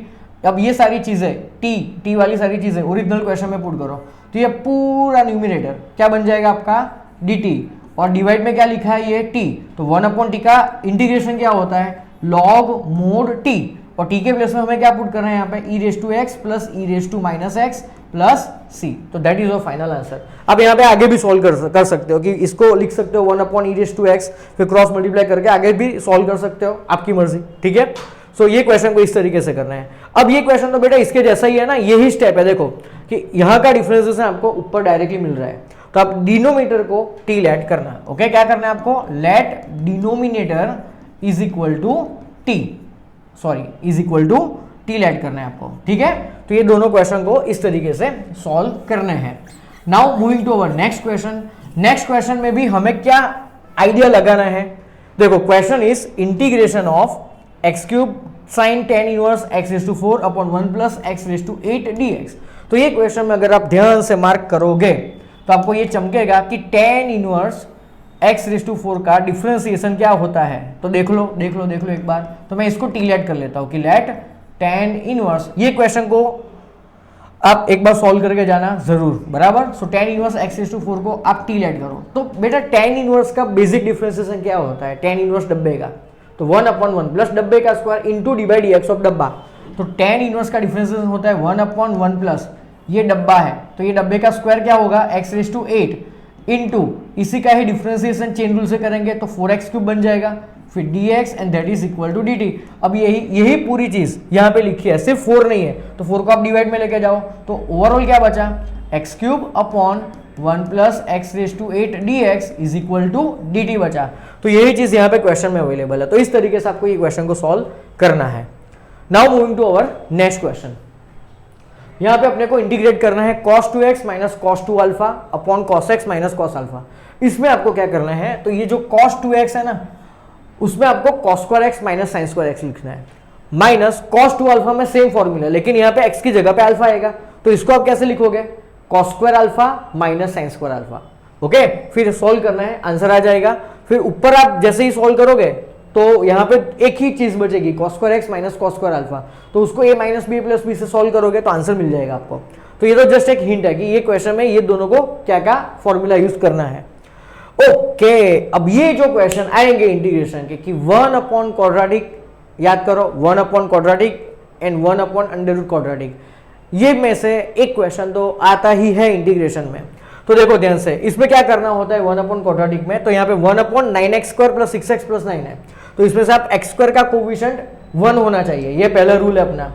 अब ये सारी चीजें टी वाली सारी चीजें ओरिजिनल क्वेश्चन में पुट करो, तो ये पूरा न्यूमिनेटर क्या बन जाएगा आपका dt, और डिवाइड में क्या लिखा है ये t, तो 1 अपॉन टी का इंटीग्रेशन क्या होता है log मोड t, और t के प्लेस में हमें क्या पुट करना है यहाँ पे e raise to x plus e raise to minus x plus c, तो that is your final answer. अब यहाँ पे आगे भी सॉल्व कर सकते हो कि इसको लिख सकते हो 1 upon e raise to x, फिर क्रॉस मल्टीप्लाई करके आगे भी सॉल्व कर सकते हो, आपकी मर्जी। ठीक है, सो ये क्वेश्चन को इस तरीके से करना है। अब ये क्वेश्चन तो बेटा इसके जैसा ही है ना, यही स्टेप है, देखो कि यहाँ का डिफरेंशिएशन आपको ऊपर डायरेक्टली मिल रहा है, तो आप डिनोमिनेटर को टी लेट करना है। ओके, क्या करना है आपको, let denominator is equal to t, sorry is equal to t let करना है आपको। ठीक है, तो ये दोनों क्वेश्चन को इस तरीके से सॉल्व करने हैं। Now moving to our next question. Next question में भी हमें क्या आइडिया लगाना है, देखो question is integration of x cube sine tan inverse x raise to 4 upon 1 plus x raise to 8 dx। तो ये क्वेश्चन में अगर आप ध्यान से मार्क करोगे तो आपको ये चमकेगा कि tan inverse x raise to 4 का डिफरेंशिएशन क्या होता है, तो देख लो एक बार। तो मैं इसको टी लेट कर लेता हूं कि लेट टेन इनवर्स, ये क्वेश्चन को आप एक बार सॉल्व करके जाना जरूर, बराबर। सो tan इनवर्स x⁴ को आप t ऐड करो, तो बेटा tan इनवर्स का बेसिक डिफरेंशिएशन क्या होता है, tan इनवर्स डब्बे का, तो 1/1 प्लस डब्बे का square into D by d x of डब्बा। तो tan इनवर्स का डिफरेंशिएशन होता है 1/1 प्लस ये डब्बा है, तो ये डब्बे का स्क्वायर क्या होगा x⁸ इंटू इसी का ही डिफरेंशिएशन चेन रूल से करेंगे तो 4x³ बन जाएगा, फिर dx and that is equal to dt। अब यही पूरी चीज यहाँ पे लिखी है, सिर्फ 4 नहीं है, तो 4 को आप डिवाइड में लेके जाओ, तो ओवरऑल क्या बचा, x³ upon 1 plus x⁸ dx is equal to dt बचा। तो यही चीज यहाँ पे क्वेश्चन में अवेलेबल है, तो इस तरीके से आपको ये क्वेश्चन को सॉल्व करना है। Now moving to our next question. यहाँ पे अपने को इंटीग्रेट करना है cos 2x minus cos 2 alpha upon cos x minus cos alpha. इसमें आपको क्या करना है, तो ये जो cos 2x है ना, उसमें आपको cos² x minus sin² x लिखना है, माइनस cos 2 अल्फा में सेम फॉर्मूला, लेकिन यहाँ पे x की जगह पे अल्फा आएगा, तो इसको आप कैसे लिखोगे, cos² alpha minus sin² alpha. Okay, फिर सोल्व करना है, आंसर आ जाएगा। फिर ऊपर आप जैसे ही सोल्व करोगे तो यहाँ पे एक ही चीज बचेगी, cos² x minus cos² alpha, तो उसको a minus b plus b से सोल्व करोगे तो आंसर मिल जाएगा आपको। तो ये तो जस्ट एक हिंट है कि ये क्वेश्चन में ये दोनों को क्या क्या फॉर्मूला यूज करना है। ओके, अब ये जो क्वेश्चन आएंगे इंटीग्रेशन के कि 1 क्वाड्रेटिक, याद करो 1 क्वाड्रेटिक एंड 1 क्वाड्रेटिक, ये में से एक क्वेश्चन तो आता ही है इंटीग्रेशन में। तो देखो ध्यान से, इसमें क्या करना होता है 1 क्वाड्रेटिक में, तो यहाँ पे 1/9x² प्लस 6x प्लस 9 है, तो इसमें से आप x² का कोफिशिएंट 1 होना चाहिए, ये पहला रूल है अपना।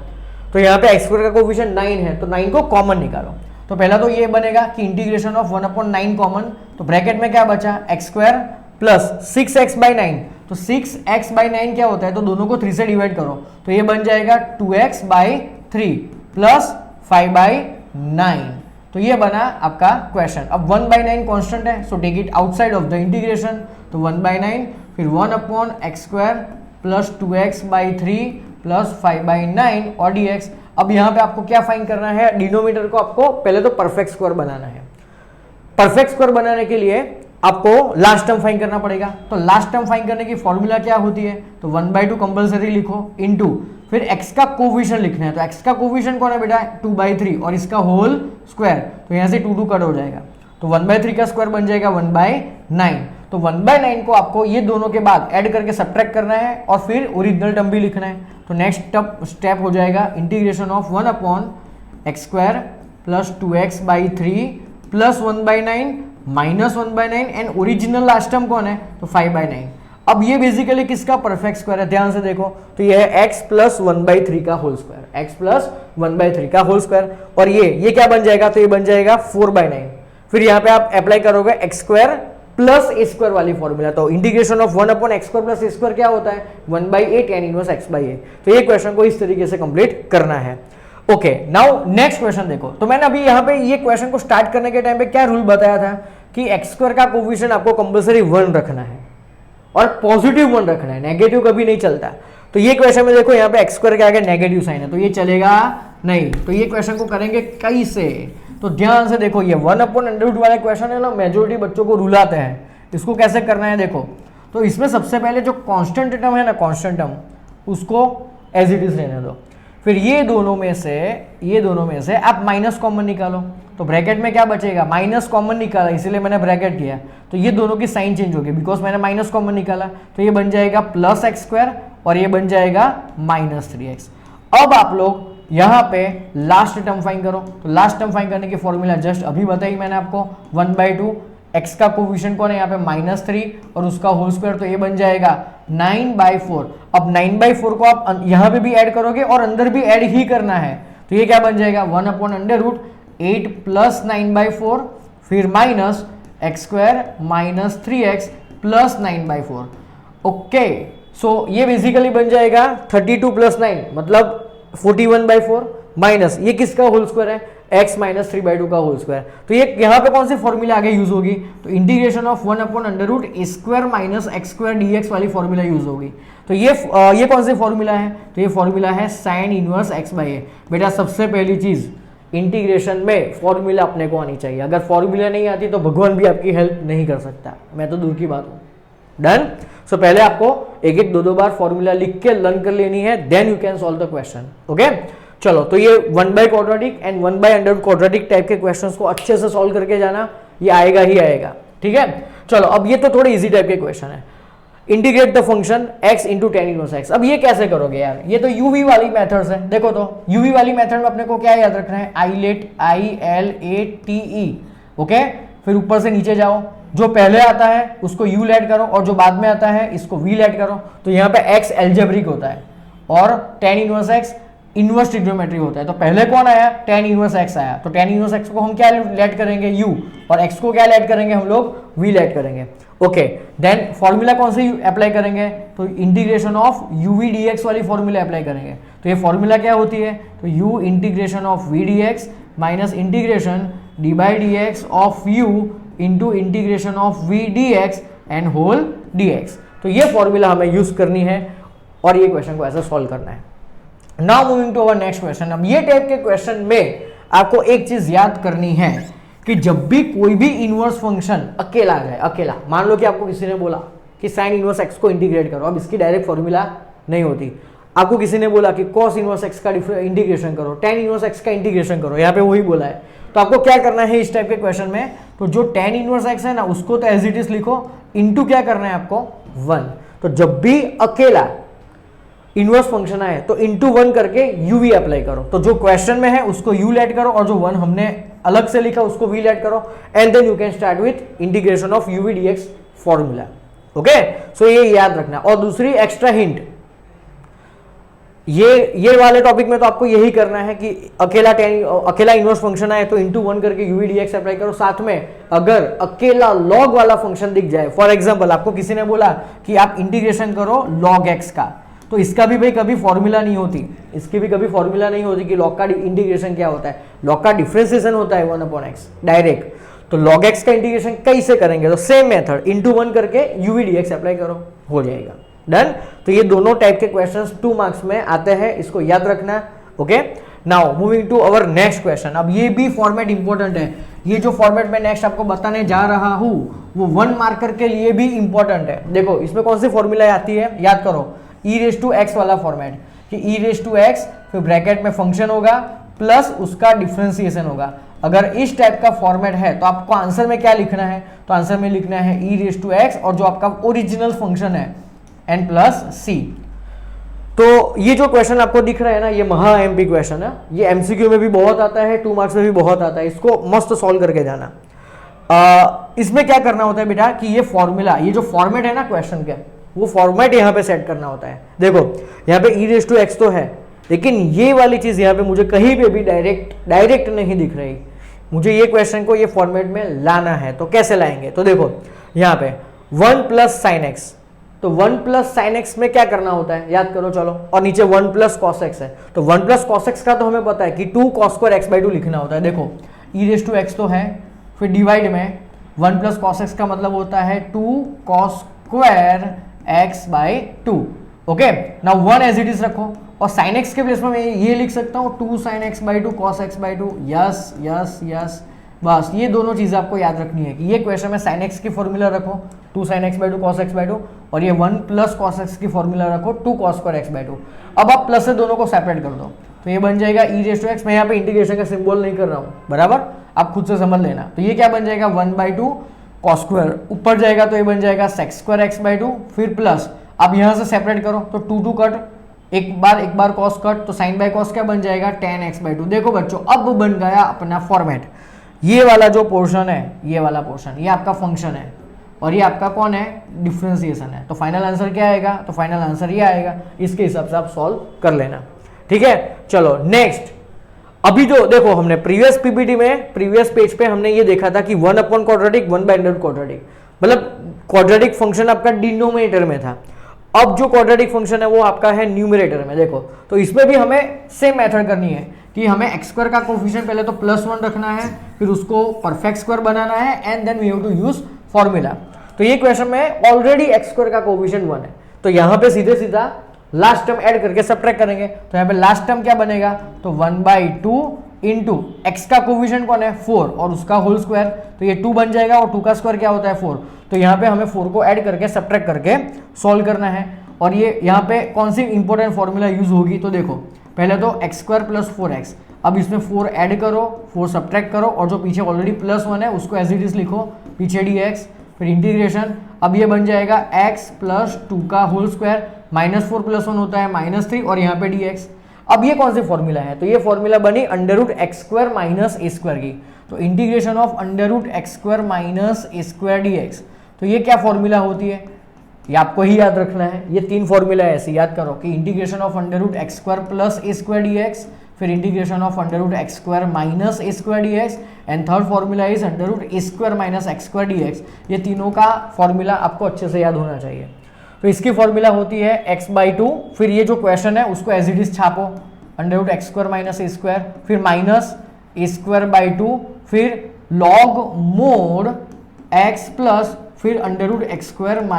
तो यहाँ पे x² का कोफिशिएंट 9 है, तो 9 को कॉमन निकालो। तो पहला तो ये बनेगा कि इंटीग्रेशन ऑफ 1/9 कॉमन, तो ब्रैकेट में क्या बचा, x² प्लस 6x/9, तो 6x/9 क्या होता है, तो दोनों को 3 से डिवाइड करो, तो ये बन जाएगा 2x/3 प्लस 5/9। तो ये बना आपका क्वेश्चन। अब 1/9 कांस्टेंट है, so take it outside of the integration, तो 1/9 फिर 1/x² प्लस 2x/3 प्लस 5/9 और dx। अब यहाँ पे आपको क्या फाइंड करना है, डिनोमिनेटर को आपको पहले तो परफेक्ट स्क्वायर बनाना है। परफेक्ट स्क्वायर बनाने के लिए आपको लास्ट टर्म फाइंड करना पड़ेगा, तो लास्ट टर्म फाइंड करने की फॉर्मूला क्या होती है, तो 1/2 कंपलसरी लिखो, इनटू फिर x का कोफिशिएंट लिखना है, तो x का कोफिशिएंट कौन है बेटा, 2/3 और इसका होल स्क्वायर, तो यहाँ से 2 कट हो जाएगा, तो 1/3 का स्क्वायर बन जाएगा 1/9। तो 1/9 को आपको ये दोनों के बाद ऐड करके सब्ट्रैक्ट करना है और फिर ओरिजिनल टर्म भी लिखना है। तो नेक्स्ट स्टेप हो जाएगा integration of 1/x² plus 2x/3 plus 1/9 minus 1/9 and original last term कौन है, तो 5/9। अब ये बेसिकली किसका परफेक्ट स्क्वायर है, ध्यान से देखो, तो ये है x प्लस 1/3 का होल स्क्वायर, x प्लस 1/3 का होल स्क्वायर, और ये क्या बन जाएगा, तो ये बन जाएगा 4/9। फिर यहाँ पे आप अप्लाई करोगे x² प्लस a² वाली फॉर्मूला, तो integration of 1/x² plus a² क्या होता है, 1/8 tan इनवर्स x/a। तो ये क्वेश्चन को इस तरीके से कंप्लीट करना है। ओके, नाउ नेक्स्ट क्वेश्चन देखो। तो मैंने अभी यहाँ पे ये क्वेश्चन को स्टार्ट करने के टाइम पे क्या रूल बताया था कि x² का कोफिशिएंट आपको कंपलसरी 1 रखना है और पॉजिटिव 1 रखना है, नेगेटिव कभी नहीं चलता। तो ये क्वेश्चन में देखो यहाँ पे x² के आगे नेगेटिव साइन है, तो ये चलेगा नहीं। तो ये क्वेश्चन को करेंगे कैसे, तो ध्यान से देखो, ये 1/√रूट वाला क्वेश्चन है ना, मेजोरिटी बच्चों को रुलाते हैं। इसको कैसे करना है देखो, तो इसमें सबसे पहले जो कांस्टेंट टर्म है ना, कांस्टेंट टर्म, उसको एज इट इज रहने दो। फिर ये दोनों में से आप माइनस कॉमन निकालो, तो ब्रैकेट में क्या बचेगा, माइनस कॉमन निकाला, इसीलिए मैंने ब्रैकेट किया, तो ये दोनों की साइन चेंज होगी बिकॉज मैंने माइनस कॉमन निकाला, तो ये बन जाएगा प्लस x² और ये बन जाएगा माइनस 3x। अब आप लोग यहाँ पे लास्ट टर्म फाइंड करो, तो लास्ट टर्म फाइंड करने की फॉर्मूला जस्ट अभी बताई मैंने आपको, 1/2 x का कोफिशिएंट कौन है यहाँ पे -3 और उसका होल स्क्वायर, तो ये बन जाएगा 9/4। अब 9/4 को आप यहाँ पे भी ऐड करोगे और अंदर भी ऐड ही करना है, तो ये क्या बन जाएगा 1/8 प्लस 9/4 फिर minus x² minus 3x plus 9/4। Okay, so ये बेसिकली बन जाएगा 32 प्लस 9 मतलब 41/4 माइनस ये किसका होल स्क्वायर है, x माइनस 3/2 का होल स्क्वायर। तो ये यहाँ पे कौन सी फॉर्मूला आगे यूज होगी, तो integration of 1/√a² minus x² dx वाली फॉर्मूला यूज होगी। तो ये कौन सी फॉर्मूला है, तो ये फॉर्मूला है साइन इनवर्स x/a। बेटा सबसे पहली चीज इंटीग्रेशन में फॉर्मूला अपने को आनी चाहिए, अगर फॉर्मूला नहीं आती तो भगवान भी आपकी हेल्प नहीं कर सकता, मैं तो दूर की बात हूँ। डन। सो पहले आपको एक 2 बार फॉर्मूला लिख के लर्न कर लेनी है, then you can solve the question. Okay, चलो, तो ये 1 by quadratic and 1 by under quadratic type के क्वेश्चंस को अच्छे से सॉल्व करके जाना, ये आएगा ही आएगा, ठीक है। चलो, अब ये तो थोड़े इजी टाइप के क्वेश्चन है। Integrate the function x into tan inverse x। अब ये कैसे करोगे यार, ये तो यूवी वाली मेथड्स है। देखो तो यूवी वाली मेथड में अपने को क्या याद रखना है, ILATE, ओके। फिर ऊपर से नीचे जाओ, जो पहले आता है उसको u लेट करो और जो बाद में आता है इसको v लेट करो। तो यहाँ पे x एल्जेब्रिक होता है और tan inverse x inverse trigonometry होता है। तो पहले कौन आया, टेन इनवर्स x आया, तो टेन इनवर्स x को हम क्या लेट करेंगे, u, और x को क्या लेट करेंगे हम लोग, v लेट करेंगे, ओके। देन फॉर्मूला कौन से अप्लाई करेंगे, तो इंटीग्रेशन ऑफ uv dx वाली फॉर्मूला अप्लाई करेंगे। तो ये फॉर्मूला क्या होती है, तो u integration of v dx minus integration d by dx of u into integration of v dx and whole dx। तो ये फॉर्मूला हमें यूज करनी है और ये क्वेश्चन को ऐसे सॉल्व करना है। Now moving to our next question. अब ये टाइप के क्वेश्चन में आपको एक चीज याद करनी है कि जब भी कोई भी इनवर्स फंक्शन अकेला आ जाए, अकेला, मान लो कि आपको किसी ने बोला कि साइन इनवर्स एक्स को इंटीग्रेट करो, अब इसकी डायरेक्ट फॉर्मूला नहीं होती। आपको किसी ने बोला कि कॉस इनवर्स एक्स का इंटीग्रेशन करो, टेन इनवर्स एक्स का इंटीग्रेशन करो, यहाँ पे वही बोला है। तो आपको क्या करना है इस टाइप के क्वेश्चन में, तो जो टेन इनवर्स एक्स है ना उसको तो एज इट इज लिखो, इनटू क्या करना है आपको, 1। तो जब भी अकेला इनवर्स फंक्शन आए तो इंटू 1 करके uv अप्लाई करो। तो जो क्वेश्चन में है उसको u लेट करो और जो 1 हमने अलग से लिखा उसको v लेट करो, and then you can start with integration of uv dx formula, okay. So ये याद रखना। और दूसरी एक्स्ट्रा हिंट, ये वाले टॉपिक में तो आपको यही करना है कि अकेला इनवर्स फंक्शन आए तो इंटू 1 करके uv dx अप्लाई करो। साथ में अगर अकेला लॉग वाला फंक्शन दिख जाए, फॉर एग्जांपल आपको किसी ने बोला कि आप इंटीग्रेशन करो log x का, तो इसका भी भाई कभी फॉर्मूला नहीं होती, इसकी भी कभी फॉर्मूला नहीं होती कि log का इंटीग्रेशन क्या होता है, log का डिफरेंशिएशन होता है 1/x डायरेक्ट। तो log x का इंटीग्रेशन कैसे करेंगे, तो सेम मेथड, इंटू 1 करके uv dx अप्लाई करो, हो जाएगा, डन। तो ये दोनों टाइप के क्वेश्चंस 2 मार्क्स में आते हैं, इसको याद रखना, okay. Now moving to our next question. अब ये भी फॉर्मेट इंपॉर्टेंट है, ये जो फॉर्मेट मैं नेक्स्ट आपको बताने जा रहा हूं वो 1 मार्कर के लिए भी इंपॉर्टेंट है। देखो इसमें कौन सी फॉर्मूला आती है, याद करो, e⁻x वाला फॉर्मेट, कि e⁻x फिर ब्रैकेट में फंक्शन होगा प्लस उसका डिफरेंशिएशन होगा। अगर इस टाइप का फॉर्मेट है तो आपको आंसर में क्या लिखना है, तो आंसर में लिखना है e⁻x और जो आपका ओरिजिनल फंक्शन है n प्लस c। तो ये जो क्वेश्चन आपको दिख रहा है ना, ये महा एमपी क्वेश्चन है, ये एमसीक्यू में भी बहुत आता है, 2 मार्क्स में भी बहुत आता है, इसको मस्त सॉल्व करके जाना। इसमें क्या करना होता है बेटा कि ये फॉर्मूला, ये जो फॉर्मेट है ना क्वेश्चन के, वो फॉर्मेट यहाँ पे सेट करना होता है। देखो यहाँ पे e⁻x तो है, लेकिन ये वाली चीज यहाँ पे मुझे कहीं पे भी डायरेक्ट नहीं दिख रही, मुझे ये क्वेश्चन को ये फॉर्मेट में लाना है। तो कैसे लाएंगे, तो देखो यहाँ पे 1 प्लस साइन एक्स, तो 1 प्लस साइन एक्स में क्या करना होता है, याद करो चलो, और नीचे 1 प्लस कॉस एक्स है, तो 1 प्लस कॉस एक्स का तो हमें पता है कि 2 कॉस स्क्वायर x/2 लिखना होता है। देखो e⁻x तो है, फिर डिवाइड में 1 प्लस कॉस एक्स का मतलब होता है 2 cos square x/2, okay. Now 1 as it is रखो और साइन एक्स के प्लेस में मैं ये लिख सकता हूँ 2 sin x/2 cos x/2, yes yes yes. बस ये दोनों चीजें आपको याद रखनी है कि ये क्वेश्चन में sin x की फॉर्मूला रखो 2 sin x/2 cos x/2 और ये 1 प्लस cos x की फॉर्मूला रखो 2 cos स्क्वायर x/2। अब आप प्लस से दोनों को सेपरेट कर दो तो ये बन जाएगा e⁻x। मैं यहाँ पे इंटीग्रेशन का सिंबल नहीं कर रहा हूँ, बराबर, आप खुद से समझ लेना। तो ये क्या बन जाएगा 1/2 cos स्क्वायर, ऊपर जाएगा तो ये बन जाएगा sec स्क्वायर x/2, फिर प्लस अब यहाँ से सेपरेट करो तो 2 कट, एक बार cos कट, तो sin बाय cos क्या बन जाएगा tan x/2। देखो बच्चों अब बन गया अपना फॉर्मेट, ये वाला जो पोर्शन है, ये वाला पोर्शन, ये आपका फंक्शन है और ये आपका कौन है, डिफरेंशिएशन है। तो फाइनल आंसर क्या आएगा, तो फाइनल आंसर ये आएगा, इसके हिसाब से आप सॉल्व कर लेना, ठीक है। चलो नेक्स्ट, अभी जो देखो हमने प्रीवियस पीपीटी में, प्रीवियस पेज पे हमने ये देखा था कि 1/quadratic 1/quadratic, मतलब क्वाड्रेटिक फंक्शन आपका डिनोमिनेटर में था। अब जो क्वाड्रेटिक फंक्शन है वो आपका है न्यूमरेटर में। देखो तो इसमें भी हमें सेम मेथड करनी है कि हमें एक्स स्क्वायर का कोफिशिएंट पहले तो +1 रखना है, फिर उसको परफेक्ट स्क्वायर बनाना है and then we have to use formula. तो ये क्वेश्चन में ऑलरेडी एक्स स्क्वायर का कोफिशिएंट 1 है, तो यहाँ पे सीधे सीधा लास्ट टर्म ऐड करके सब्ट्रैक्ट करेंगे। तो यहाँ पे लास्ट टर्म क्या बनेगा, तो 1/2 इंटू एक्स का कोफिशिएंट कौन है 4 और उसका होल स्क्वायर, तो ये 2 बन जाएगा और 2 का स्क्वायर क्या होता है 4। तो यहाँ पे हमें 4 को ऐड करके सब्ट्रैक्ट करके सॉल्व करना है। और ये यहाँ पे कौन सी इंपॉर्टेंट फॉर्मूला यूज होगी, तो देखो पहले तो एक्स स्क्वायर प्लस 4x, अब इसमें 4 ऐड करो, 4 सब्ट्रैक्ट करो, और जो पीछे ऑलरेडी +1 है उसको एज इट इज लिखो, पीछे dx, फिर इंटीग्रेशन, अब ये बन जाएगा x प्लस 2 का होल स्क्वायर, -4 + 1 होता है -3, और यहाँ पे dx। अब ये कौन सी फॉर्मूला है, तो ये फॉर्मूला बनी √x² - a² की, तो integration of √x² - a² dx। तो ये क्या फॉर्मूला होती है, ये आपको ही याद रखना है, ये 3 फॉर्मूला है, ऐसे याद करो कि integration of √x² + a² dx, फिर integration of √x² - a² dx, and third formula is √a² - x² dx। ये तीनों का फॉर्मूला आपको अच्छे से याद होना चाहिए। तो इसकी फॉर्मूला होती है x/2, फिर ये जो क्वेश्चन है उसको as it is छापो, √x² - a², फिर -a²/2, फिर log mod x प्लस फिर √x² -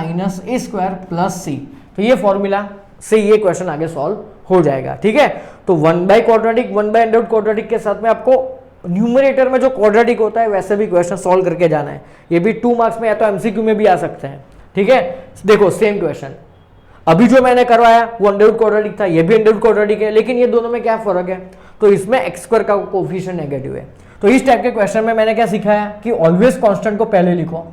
a² प्लस c। तो ये फॉर्मूला से ये क्वेश्चन आगे सॉल्व हो जाएगा, ठीक है। तो 1/क्वाड्रेटिक 1/√क्वाड्रेटिक के साथ में आपको न्यूमरेटर में जो क्वाड्रेटिक होता है वैसे भी क्वेश्चन सॉल्व करके जाना है। ये भी 2 मार्क्स में या तो एमसीक्यू में भी आ सकते हैं, ठीक है। देखो सेम क्वेश्चन, अभी जो मैंने करवाया वो अंडररूट था, ये भी अंडररूट है, लेकिन ये दोनों में क्या फर्क है, तो इसमें x² का कोफिशिएंट नेगेटिव है। तो इस टाइप के क्वेश्चन में मैंने क्या सिखाया कि ऑलवेज कांस्टेंट को पहले लिखो,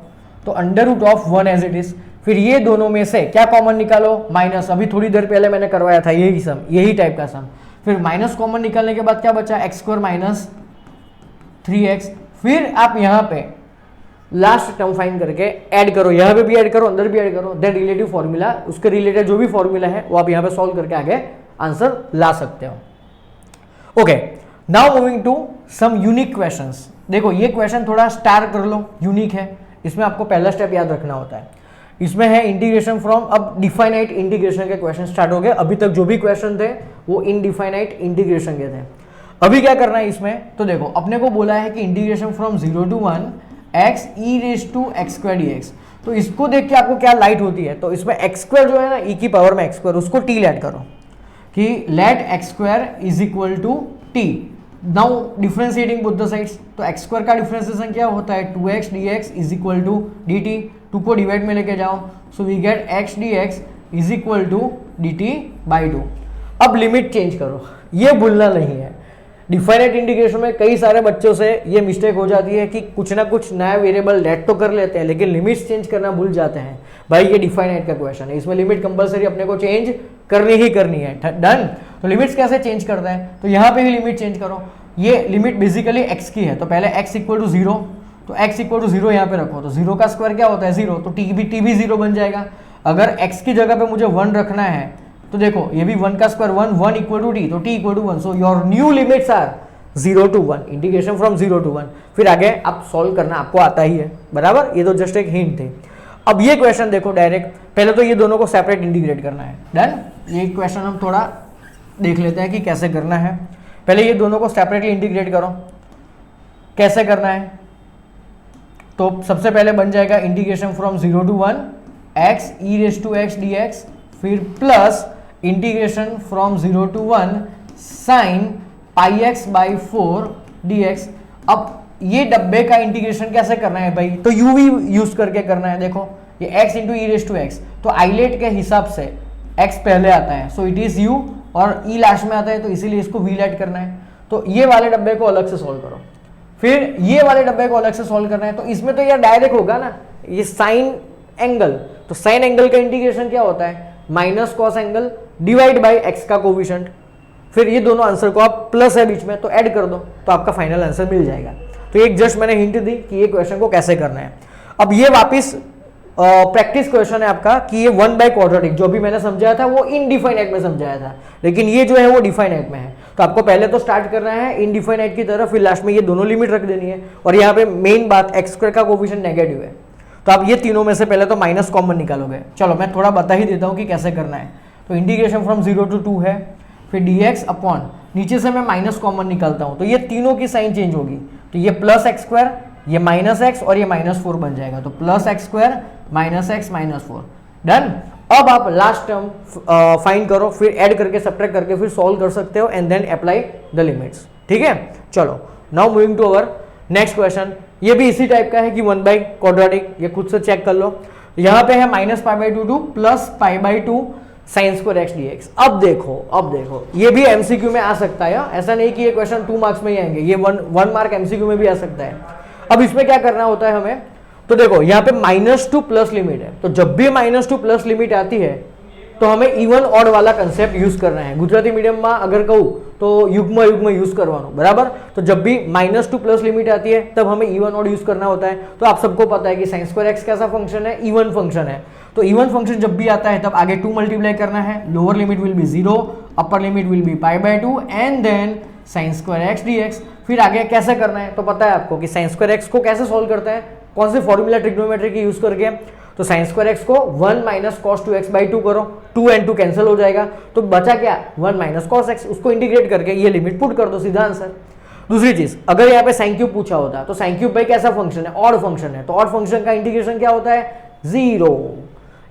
तो √1 एज इट इज, फिर ये दोनों में से क्या कॉमन निकालो, माइनस, अभी थोड़ी देर पहले मैंने करवाया था यही सम, यही टाइप का सम, फिर माइनस कॉमन निकालने के बाद क्या बचा, x² - 3x, फिर आप यहाँ पे लास्ट टर्म फाइंड करके ऐड करो, यहाँ पे भी ऐड करो, अंदर भी ऐड करो, देन रिलेटिव फॉर्मूला, उसके रिलेटेड जो भी फॉर्मूला है वो आप यहाँ पे सॉल्व करके आगे आंसर ला सकते हो। Okay, now moving to some unique questions. देखो ये क्वेश्चन थोड़ा स्टार कर लो, यूनिक है, इसमें आपको पहला स्टेप याद रखना होता है। इसमें है इंटीग्रेशन फ्रॉम, अब डिफाइनाइट इंटीग्रेशन के क्वेश्चन स्टार्ट हो गए, अभी तक जो भी क्वेश्चन थे वो इनडिफाइनाइट इंटीग्रेशन के थे। अभी क्या करना है इसमें, तो देखो अपने को बोला है कि integration from 0 to 1 x e⁻² dx, तो इसको देख के आपको क्या लाइट होती है, तो इसमें x² जो है ना e की पावर में x², उसको t ऐड करो कि let x² = t। Now differentiating both the sides, तो x² का डिफरेंशिएशन क्या होता है, 2x dx = dt, 2 को डिवाइड में लेके जाओ, so we get x dx = dt/2। अब लिमिट चेंज करो, ये भूलना नहीं है। डिफाइनाइट इंटीग्रेशन में कई सारे बच्चों से ये मिस्टेक हो जाती है कि कुछ ना कुछ नया वेरिएबल लेट तो कर लेते हैं लेकिन लिमिट्स चेंज करना भूल जाते हैं। भाई ये डिफाइनाइट का क्वेश्चन है, इसमें लिमिट कंपलसरी अपने को चेंज करनी ही करनी है, डन। तो लिमिट्स कैसे चेंज करते हैं, तो यहाँ पे भी लिमिट चेंज करो। ये लिमिट बेसिकली x की है, तो पहले x = 0, तो x = 0 यहाँ पे रखो, तो 0 का स्क्वायर क्या होता है 0, तो t भी 0 बन जाएगा। अगर x की जगह पे मुझे 1 रखना है, तो देखो ये भी 1 का स्क्वायर 1 1 = t, तो t = 1, so your new limits are 0 to 1, integration from 0 to 1। फिर आगे आप सॉल्व करना आपको आता ही है, बराबर, ये तो जस्ट एक हिंट थी। अब ये क्वेश्चन देखो डायरेक्ट, पहले तो ये दोनों को सेपरेट इंटीग्रेट करना है, डन। ये क्वेश्चन हम थोड़ा देख लेते हैं कि कैसे करना है। पहले ये दोनों को सेपरेटली इंटीग्रेट करो, कैसे करना है, तो सबसे पहले बन जाएगा integration from 0 to 1 x e⁻x dx, फिर plus integration from 0 to 1 sin πx/4 dx। अब ये डब्बे का इंटीग्रेशन कैसे करना है भाई, तो u भी यूज करके करना है। देखो ये x × e⁻x, तो आइलेट के हिसाब से x पहले आता है, सो इट इज u, और e लास्ट में आता है, तो इसीलिए इसको v लेट करना है। तो ये वाले डब्बे को अलग से सॉल्व करो, फिर ये वाले डब्बे को अलग से सॉल्व करना है। तो इसमें तो यार डायरेक्ट होगा ना, ये साइन एंगल, तो साइन एंगल का इंटीग्रेशन क्या होता है, minus cos angle divide by x का कोफिशिएंट। फिर ये दोनों आंसर को आप प्लस है बीच में, तो ऐड कर दो, तो आपका फाइनल आंसर मिल जाएगा। तो एक जस्ट मैंने हिंट दी कि ये क्वेश्चन को कैसे करना है। अब ये वापस प्रैक्टिस क्वेश्चन है आपका कि ये 1/क्वाड्रेटिक जो भी मैंने समझाया था वो इनडिफाइनाइट में समझाया था, लेकिन ये जो है वो डिफाइनाइट में है। तो आपको पहले तो स्टार्ट करना है इनडिफाइनाइट की तरफ, फिर लास्ट में ये दोनों लिमिट रख देनी है। और यहाँ पे मेन बात x² का कोफिशिएंट नेगेटिव है, तो आप ये तीनों में से पहले तो माइनस कॉमन निकालोगे। चलो मैं थोड़ा बता ही देता हूँ कि कैसे करना है। तो इंटीग्रेशन फ्रॉम 0 to 2 है, फिर dx अपॉन, नीचे से मैं माइनस कॉमन निकालता हूँ, तो ये तीनों की साइन चेंज होगी, तो ये प्लस x², ये माइनस x और ये -4 बन जाएगा, तो plus x² minus x -4, done. अब आप लास्ट टर्म फाइंड करो, फिर ऐड करके सब्ट्रैक्ट करके फिर सॉल्व कर सकते हो, and then apply the limits, ठीक है। चलो now moving to our next question. ये भी इसी टाइप का है कि 1/क्वाड्रेटिक, ये खुद से चेक कर लो। यहाँ पे है -π/2 to +π/2, sine square x dx. अब देखो ये भी एमसीक्यू में आ सकता है, ऐसा नहीं कि ये क्वेश्चन 2 मार्क्स में ही आएंगे, ये 1 मार्क एमसीक्यू में भी आ सकता है। अब इसमें क्या करना होता है हमें, तो देखो यहाँ पे -2 प्लस लिमिट है, तो जब भी -2 प्लस लिमिट आती है तो हमें इवन ऑड वाला कंसेप्ट यूज करना है। गुजराती मीडियम में अगर कहूँ तो युग्म यूज करवानो, बराबर। तो जब भी -2 प्लस लिमिट आती है तब हमें इवन ऑड यूज करना होता है। तो आप सबको पता है कि साइन स्क्वायर एक्स कैसा फंक्शन है, इवन फंक्शन है। तो इवन फंक्शन जब भी आता है तब आगे 2 मल्टीप्लाई करना है, lower limit will be 0, upper limit will be π/2 and then sine square x dx. फिर आगे कैसे करना है तो पता है आपको कि साइन स्क्वायर एक्स को कैसे सॉल्व करते हैं, कौन से फॉर्मूला ट्रिग्नोमेट्री की यूज करके। तो साइन स्क्वायर एक्स को 1 - cos 2x/2 करो, 2 and 2 कैंसिल हो जाएगा, तो बचा क्या 1 - cos x, उसको इंटीग्रेट करके ये लिमिट पुट कर दो, सीधा आंसर। दूसरी चीज, अगर यहाँ पे साइन क्यूब पूछा होता तो साइन क्यूब भाई कैसा फंक्शन है, ऑड फंक्शन है, तो ऑड फंक्शन का इंटीग्रेशन क्या होता है 0।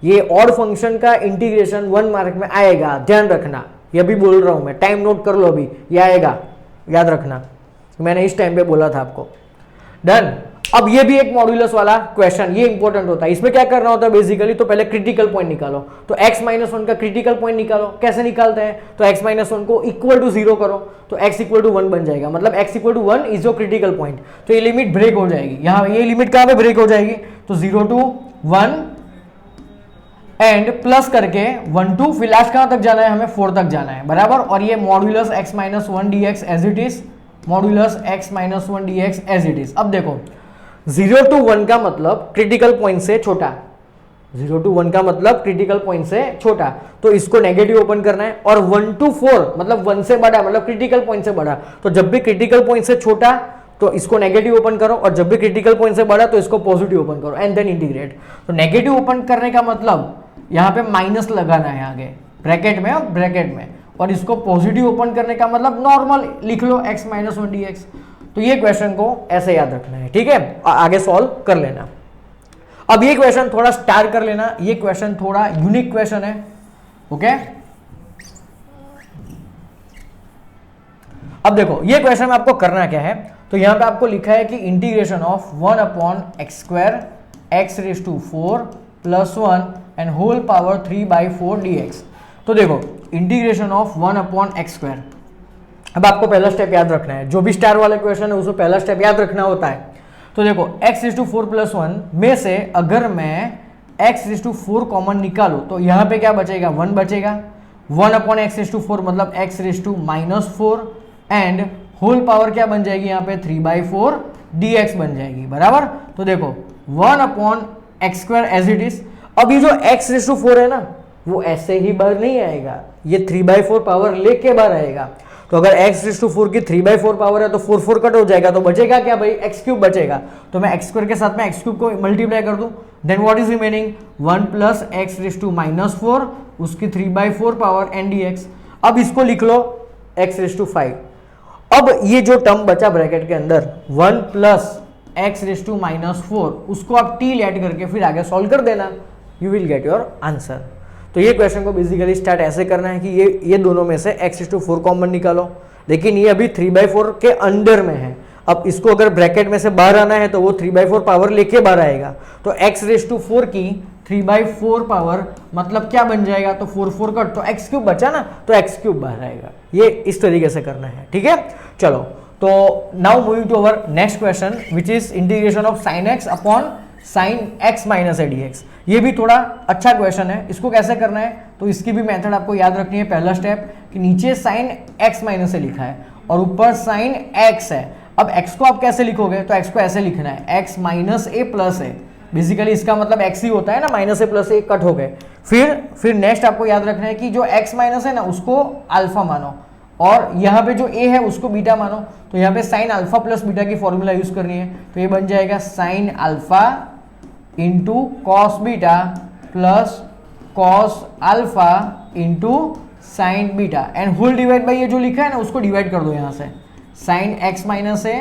ये ऑड फंक्शन का इंटीग्रेशन 1 मार्क में आएगा, ध्यान रखना, ये भी बोल रहा हूं मैं, टाइम नोट कर लो अभी, ये आएगा, याद रखना, मैंने इस टाइम पे बोला था आपको। डन। अब ये भी एक मॉड्यूलस वाला क्वेश्चन, ये इंपॉर्टेंट होता है। इसमें क्या करना होता है बेसिकली, तो पहले क्रिटिकल पॉइंट निकालो, तो x-1 का क्रिटिकल पॉइंट निकालो। कैसे निकालते हैं, तो x-1 को इक्वल टू 0 करो, तो x इक्वल टू 1 बन जाएगा, मतलब x equal to 1 is your critical point. तो ये लिमिट ब्रेक हो जाएगी, यहाँ ये लिमिट कहाँ पे ब्रेक हो जाएगी, तो 0 to 1 एंड प्लस करके 1 to फिर लास्ट कहां तक जाना है, हमें 4 तक जाना है, बराबर। और ये modulus x-1 dx as it is, modulus x-1 dx as it is. अब देखो 0 to 1 का मतलब क्रिटिकल पॉइंट से छोटा, 0 to 1 का मतलब क्रिटिकल पॉइंट से छोटा, तो इसको नेगेटिव ओपन करना है। और 1 to 4 मतलब 1 से बड़ा, मतलब क्रिटिकल पॉइंट से बड़ा, तो जब भी क्रिटिकल पॉइंट से छोटा तो इसको नेगेटिव ओपन करो, और जब भी क्रिटिकल पॉइंट से बड़ा तो इसको पॉजिटिव ओपन करो एंड देन इंटीग्रेट। तो नेगेटिव ओपन करने का मतलब यहाँ पे माइनस लगाना है आगे ब्रैकेट में, और इसको पॉजिटिव ओपन करने का मतलब नॉर्मल लिख लो x-1 dx। तो ये क्वेश्चन को ऐसे याद रखना है, ठीक है, आगे सॉल्व कर लेना। अब ये क्वेश्चन थोड़ा स्टार कर लेना, ये क्वेश्चन थोड़ा यूनिक क्वेश्चन है, ओके। अब देखो ये क्वेश्चन में आपको करना क्या है, तो यहां पे आपको लिखा है कि integration of 1/x² x⁴ + 1 and whole power 3/4 dx। तो देखो इंटीग्रेशन ऑफ 1/x², अब आपको पहला स्टेप याद रखना है, जो भी स्टार वाला क्वेश्चन है उसमें पहला स्टेप याद रखना होता है। तो देखो x⁴ + 1 में से अगर मैं x⁴ कॉमन निकालूं तो यहाँ पे क्या बचेगा, 1 बचेगा, 1/x⁴ मतलब x⁻⁴ एंड होल पावर क्या बन जाएगी यहाँ पे 3/4 dx बन जाएगी, बराबर। तो देखो 1/x² एज इट इज। अब ये जो x⁴ है ना वो ऐसे ही बाहर नहीं आएगा, ये 3/4 पावर लेके बाहर आएगा। तो अगर x⁴ की 3/4 पावर है तो 4 कट हो जाएगा, तो बचेगा क्या भाई, x³ बचेगा। तो मैं x² के साथ में x³ को मल्टीप्लाई कर दूं, then what is remaining 1 + x⁻⁴ उसकी 3/4 पावर एन dx। अब इसको लिख लो x⁵। अब ये जो टर्म बचा ब्रैकेट के अंदर 1 + x⁻⁴, उसको आप t ऐड करके फिर आगे सॉल्व कर देना, you will get your answer. तो ये क्वेश्चन को बेसिकली स्टार्ट ऐसे करना है कि ये दोनों में से x⁴ कॉमन निकालो, लेकिन ये अभी 3/4 के अंडर में है। अब इसको अगर ब्रैकेट में से बाहर आना है तो वो 3/4 पावर लेके बाहर आएगा, तो x⁴ की 3/4 पावर मतलब क्या बन जाएगा, तो 4 कट, तो x³ बचा ना, तो x³ बाहर आएगा। ये इस तरीके से करना है, ठीक है। चलो, तो now moving to our next question which is integration of sin x upon sin x - a dx। ये भी थोड़ा अच्छा क्वेश्चन है, इसको कैसे करना है, तो इसकी भी मेथड आपको याद रखनी है। पहला स्टेप कि नीचे sin x - a लिखा है और ऊपर sin x है। अब x को आप कैसे लिखोगे, तो x को ऐसे लिखना है x - a + a। बेसिकली इसका मतलब x ही होता है ना, -a + a कट हो गए। फिर नेक्स्ट आपको याद रखना है कि जो x माइनस है ना उसको अल्फा मानो, और यहाँ पे जो a है उसको बीटा मानो। तो यहाँ पे sin α + बीटा की फॉर्मूला यूज करनी है, तो ये बन जाएगा sin α इंटू cos beta plus cos alpha into sine beta and whole divide by ये जो लिखा है ना उसको डिवाइड कर दो यहाँ से, साइन x - a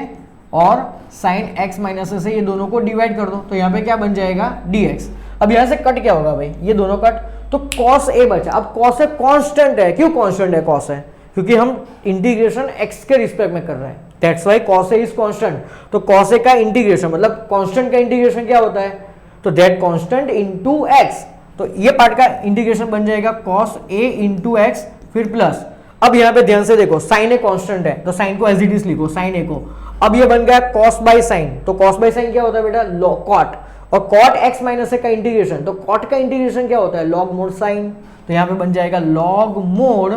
और साइन x - a से ये दोनों को डिवाइड कर दो, तो यहाँ पे क्या बन जाएगा dx। अब यहाँ से कट क्या होगा भाई, ये दोनों कट, तो cos a बचा। अब cos a कांस्टेंट है, क्यों कांस्टेंट है cos a, क्योंकि हम इंटीग्रेशन x के रिस्पेक्ट में कर रहे हैं, that's why cos a is constant. तो cos a का इंटीग्रेशन मतलब कांस्टेंट का इंटीग्रेशन क्या होता है, तो दैट कांस्टेंट इनटू x। तो ये पार्ट का इंटीग्रेशन बन जाएगा cos a इंटू एक्स, फिर प्लस, अब यहाँ पे ध्यान से देखो साइन ए कांस्टेंट है तो साइन को एज इट इज लिखो, साइन ए को, अब ये बन गया cos बाय साइन, तो cos बाय साइन क्या होता है बेटा, cot, और cot x माइनस ए का इंटीग्रेशन, तो cot का इंटीग्रेशन क्या होता है, log मोड साइन, तो यहाँ पे बन जाएगा log mod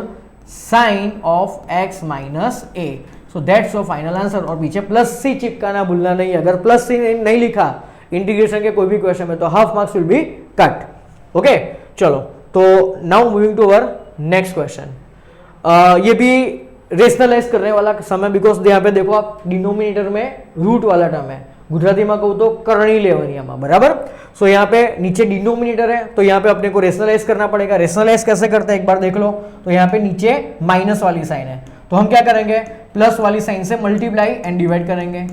sine of x minus a, so that's your final answer. और पीछे प्लस सी चिपकाना भूलना नहीं, अगर प्लस सी नहीं लिखा इंटीग्रेशन के कोई भी क्वेश्चन में तो half marks will be cut. Okay चलो, तो now moving to our next question. ये भी रेशनलाइज करने वाला समय, बिकॉज यहाँ पे देखो आप डिनोमिनेटर में रूट वाला टर्म है, गुजराती में कहूँ तो करणी लेवनी बराबर। सो यहाँ पे नीचे डिनोमिनेटर है तो यहाँ पे अपने को रेशनलाइज करना पड़ेगा। रेशनलाइज कैसे करते हैं एक बार देख लो, तो यहाँ पे नीचे माइनस वाली साइन है तो हम क्या करेंगे, प्लस वाली साइन से मल्टीप्लाई एंड डिवाइड करेंगे,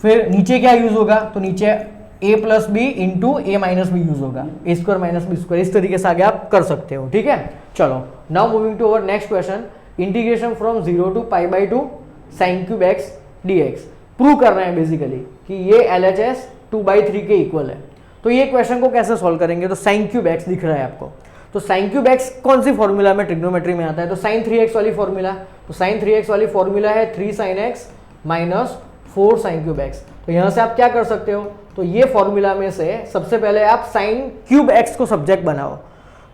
फिर नीचे क्या यूज होगा, तो नीचे a plus b into a minus b use होगा, a square minus b square, इस तरीके से आगे आप कर सकते हो। ठीक है चलो, now moving to our next question, integration from 0 to pi by 2 sine cube x dx। Prove करना है बेसिकली कि ये LHS 2/3 के इक्वल है। तो ये क्वेश्चन को कैसे सॉल्व करेंगे, तो साइन क्यूब एक्स दिख रहा है आपको, तो साइन क्यूब एक्स कौन सी फॉर्मूला में ट्रिग्नोमेट्री में आता है, तो साइन 3x वाली फॉर्मूला, तो साइन 3x वाली फॉर्मूला है 3 sin x minus 4 sine cube x. तो यहां से आप क्या कर सकते हो, तो ये फॉर्मूला में से सबसे पहले आप साइन क्यूब एक्स को सब्जेक्ट बनाओ,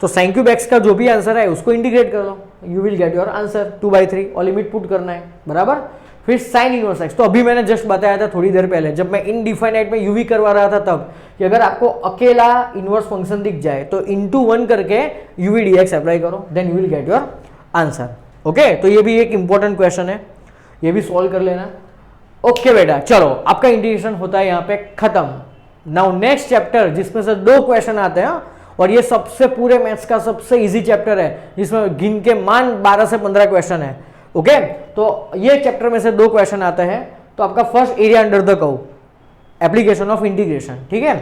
तो साइन क्यूब एक्स का जो भी आंसर है उसको इंटीग्रेट कर लो, you will get your answer 2/3 और लिमिट पुट करना है बराबर। फिर साइन इनवर्स एक्स, तो अभी मैंने जस्ट बताया था थोड़ी देर पहले जब मैं इनडिफाइनाइट में यूवी करवा रहा था तब, कि अगर आपको अकेला इनवर्स फंक्शन दिख जाए तो इनटू 1 करके यूवी डीएक्स अप्लाई करो, then you will get your answer. Okay, तो ये भी एक इंपॉर्टेंट क्वेश्चन है, ये भी सॉल्व कर लेना। ओके बेटा चलो, आपका इंटीग्रेशन होता है यहाँ पे खत्म। नाउ नेक्स्ट चैप्टर जिसमें से 2 क्वेश्चन आते हैं, और ये सबसे पूरे मैथ्स का सबसे इजी चैप्टर है जिसमें गिन के मान 12 से 15 क्वेश्चन है। ओके, तो ये चैप्टर में से 2 क्वेश्चन आता है, तो आपका first area under the curve, application of integration. ठीक है,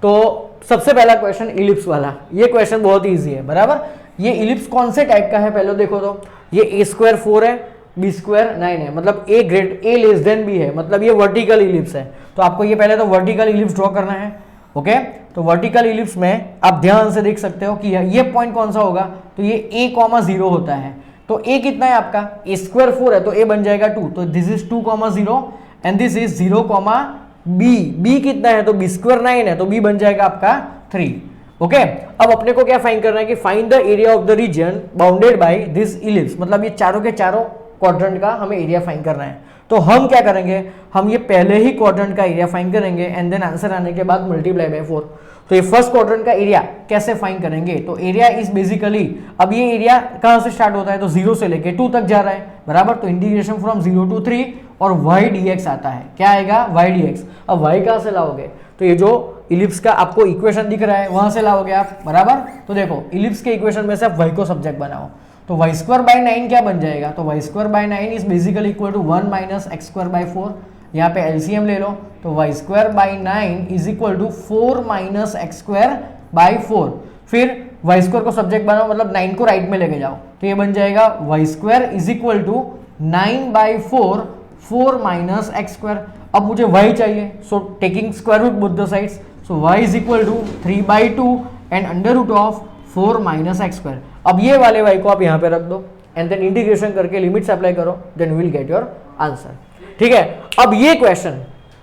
तो सबसे पहला क्वेश्चन इलिप्स वाला, ये क्वेश्चन बहुत इजी है बराबर। ये इलिप्स कौन से टाइप का है पहले देखो, तो ये a स्क्वायर 4 है, b स्क्वायर 9 है, मतलब a great a less than b है, मतलब ये वर्टिकल इलिप्स है। तो आपको ये पहले तो वर्टिकल इलिप्स ड्रॉ करना है। ओके, तो वर्टिकल इलिप्स में आप ध्यान से देख सकते हो कि ये पॉइंट कौन सा होगा, तो ये a,0 होता है। तो a कितना है आपका, a स्क्वायर 4 है तो a बन जाएगा 2, तो this is 2,0 and this is 0, b कितना है, तो b स्क्वायर 9 है तो b बन जाएगा आपका 3। ओके, अब अपने को क्या फाइंड करना है कि find the area of the reason bounded by this ellipse, मतलब ये चारों के चारों क्वाड्रेंट का हमें एरिया फाइंड करना है। तो हम क्या करेंगे, हम ये पहले ही क्वाड्रेंट का एरिया फाइंड करेंगे एंड देन आंसर आने के बाद मल्टीप्लाई बाय 4। तो ये फर्स्ट क्वाड्रेंट का एरिया कैसे फाइंड करेंगे, तो एरिया इज बेसिकली, अब ये एरिया कहां से स्टार्ट होता है, तो 0 से लेके 2 तक जा रहा है बराबर। तो इंटीग्रेशन फ्रॉम 0 to 3 और y dx आता है, क्या आएगा y dx। अब y कहां से लाओगे, तो ये जो इलिप्स का आपको इक्वेशन दिख रहा है वहां से लाओगे आप बराबर। तो देखो इलिप्स के इक्वेशन में से आप y को सब्जेक्ट बनाओ, तो y स्क्वायर बाय 9 क्या बन जाएगा, तो y square by 9 is basically equal to 1 minus x square by 4। यहाँ पे एलसीएम ले लो, तो y square by 9 is equal to 4 minus x square by 4। फिर y स्क्वायर को सब्जेक्ट बनाओ, मतलब 9 को राइट में लेके जाओ, तो ये बन जाएगा y square is equal to 9/4 4 minus x square. अब मुझे y चाहिए, so taking square root both the sides, so y is equal to 3/2 and under root of 4 minus x square. अब ये वाले y को आप यहाँ पे रख दो एंड देन इंटीग्रेशन करके लिमिट्स अप्लाई करो, then you will get your answer. ठीक है, अब ये क्वेश्चन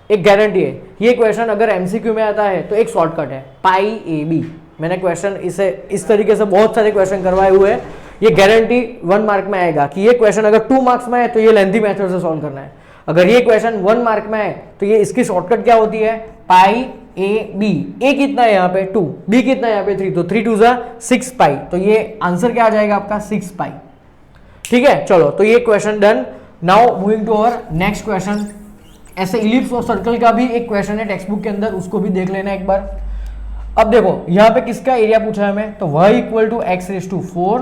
एक गारंटी है, ये क्वेश्चन अगर एमसीक्यू में आता है तो एक शॉर्टकट है पाई ए बी। मैंने क्वेश्चन इसे इस तरीके से बहुत सारे क्वेश्चन करवाए हुए हैं, ये गारंटी 1 मार्क में आएगा कि ये क्वेश्चन अगर 2 मार्क्स में है तो ये लेंथी मेथड से सॉल्व करना है। अगर ये क्वेश्चन 1 मार्क में है तो ये इसकी शॉर्टकट क्या होती है, पाई ए बी। ए कितना है यहाँ पे 2, बी कितना है यहाँ पे 3, तो 3 2 6 पाई, तो ये आंसर क्या आ जाएगा आपका 6 पाई। ठीक है चलो, तो ये question done. Now moving to our next question. ऐसे इलिप्स और सर्कल का भी एक क्वेश्चन है टेक्स्ट बुक के अंदर, उसको भी देख लेना एक बार। अब देखो यहाँ पे किसका एरिया पूछा है हमें, तो y equal to x raise to 4,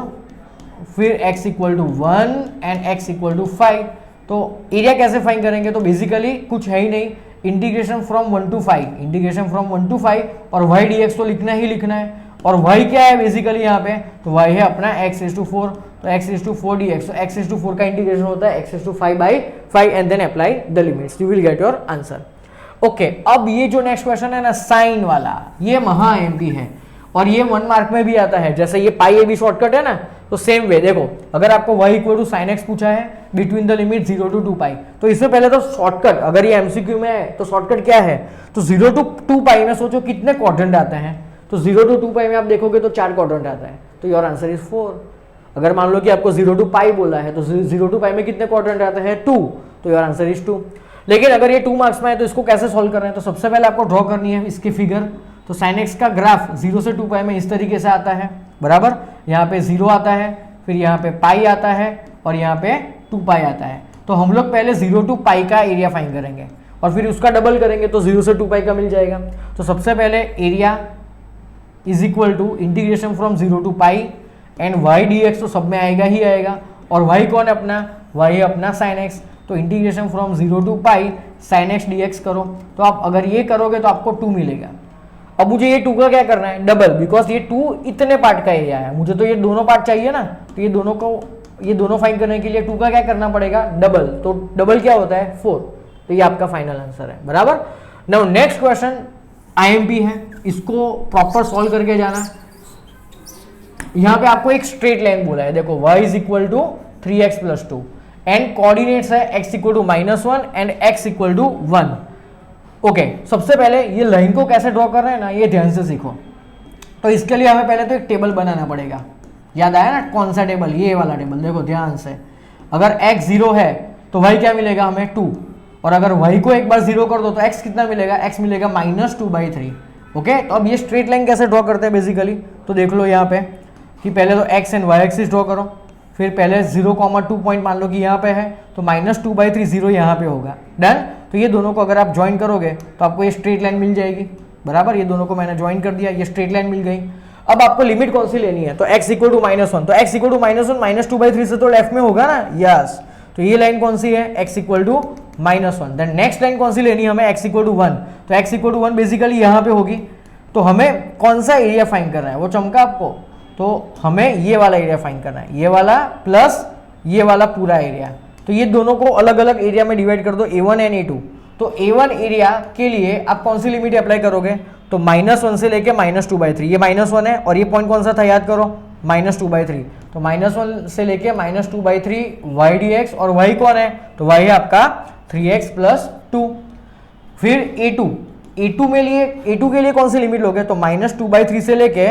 फिर x equal to 1 and x equal to 5। तो एरिया कैसे फाइंड करेंगे, तो बेसिकली कुछ है ही नहीं, integration from 1 to 5, integration from 1 to 5 और y dx तो लिखना ही लिखना है। और y क्या है बेसिकली यहाँ पे, तो y है अपना x रेस टू 4, तो x रेस टू 4 dx, तो x रेस टू 4 का इंटीग्रेशन होता है x raise to 5/5 and then apply the limits, you will get your answer. Okay, अब ये जो नेक्स्ट क्वेश्चन है ना साइन वाला, ये महा एमपी है और ये 1 मार्क में भी आता है। जैसे ये पाई ए बी शॉर्टकट है ना, तो सेम वे देखो, अगर आपको y equal to sine x पूछा है between the limit 0 to 2 pi, तो इससे पहले तो शॉर्टकट, अगर ये एमसीक्यू में है तो शॉर्टकट क्या है, तो 0 to 2 पाई में सोचो कितने क्वाड्रेंट आते हैं, तो 0 to 2 पाई में आप देखोगे तो 4 क्वाड्रेंट आता है, तो योर आंसर इज 4। अगर मान लो कि आपको 0 to पाई बोला है तो 0 to पाई में कितने क्वाड्रेंट आते हैं 2, तो योर आंसर इज 2। लेकिन अगर ये 2 मार्क्स में है तो इसको कैसे सॉल्व कर रहे हैं, तो सबसे पहले आपको ड्रॉ करनी है इसकी फिगर। तो साइन एक्स का ग्राफ 0 से 2 पाई में इस तरीके से आता है, बराबर, यहाँ पे 0 आता है, फिर यहाँ पे पाई आता है और यहाँ पे 2 पाई आता है। तो हम लोग पहले 0 to पाई का एरिया फाइंड करेंगे और फिर उसका डबल करेंगे तो 0 से 2 पाई का मिल जाएगा। तो सबसे पहले area is equal to integration from 0 to pi and y d x, तो सब में आएगा ही आएगा, और वाई कौन है अपना, वाई है अपना साइन एक्स, तो integration from 0 to pi sine x D x करो, तो आप अगर ये करोगे तो आपको 2 मिलेगा। अब मुझे ये 2 का क्या करना है, डबल, बिकॉज ये 2 इतने पार्ट का एरिया है, मुझे तो ये दोनों पार्ट चाहिए ना, तो ये दोनों फाइंड करने के लिए 2 का क्या करना पड़ेगा, डबल, तो डबल क्या होता है 4, तो ये आपका फाइनल आंसर है, बराबर। नाउ नेक्स्ट क्वेश्चन आईएमपी है, इसको प्रॉपर सॉल्व करके जाना। यहाँ पे आपको एक स्ट्रेट लाइन बोला है, देखो y is equal to 3x plus 2 and coordinates है x equal to -1 and x equal to 1। Okay, सबसे पहले ये लाइन को कैसे ड्रॉ कर रहे हैं ना, ये ध्यान से सीखो। तो इसके लिए हमें पहले तो एक टेबल बनाना पड़ेगा, याद आया ना कौन सा टेबल, ये वाला टेबल, देखो ध्यान से। अगर x 0 है तो y क्या मिलेगा हमें 2, और अगर y को एक बार 0 कर दो तो x कितना मिलेगा, x मिलेगा -2/3। ओके, तो अब ये स्ट्रेट लाइन कैसे ड्रॉ करते हैं बेसिकली, तो देख लो यहाँ पे कि पहले तो x and y axis draw करो, फिर पहले 0,2 पॉइंट मान लो कि यहाँ पे है, तो -2/3 0 यहाँ पे होगा, डन। तो ये दोनों को अगर आप ज्वाइन करोगे तो आपको ये स्ट्रेट लाइन मिल जाएगी, बराबर। ये दोनों को मैंने ज्वाइन कर दिया, ये स्ट्रेट लाइन मिल गई। अब आपको लिमिट कौन सी लेनी है, तो x इक्वल टू -1, तो x इक्वल टू -1 -2/3 से तो लेफ्ट में होगा ना, यस। तो ये लाइन कौन सी है, x equal to -1। Then next line कौन सी लेनी है हमें, x इक्वल टू 1, तो x इक्वल टू 1 बेसिकली यहाँ पे होगी। तो हमें कौन सा एरिया फाइंड करना है, वो चमका आपको, तो हमें ये वाला एरिया फाइंड करना है, ये वाला प्लस ये वाला पूरा एरिया। तो ये दोनों को अलग अलग एरिया में डिवाइड कर दो, A1 एंड A2। तो A1 एरिया के लिए आप कौन सी लिमिट अप्लाई करोगे, तो -1 से लेके -2/3, ये -1 है और ये पॉइंट कौन सा था याद करो, -2/3, तो -1 से लेके -2/3 y dx, और y कौन है, तो y है आपका 3x प्लस 2। फिर A2 के लिए कौन सी लिमिट लोगे, तो -2/3 से लेके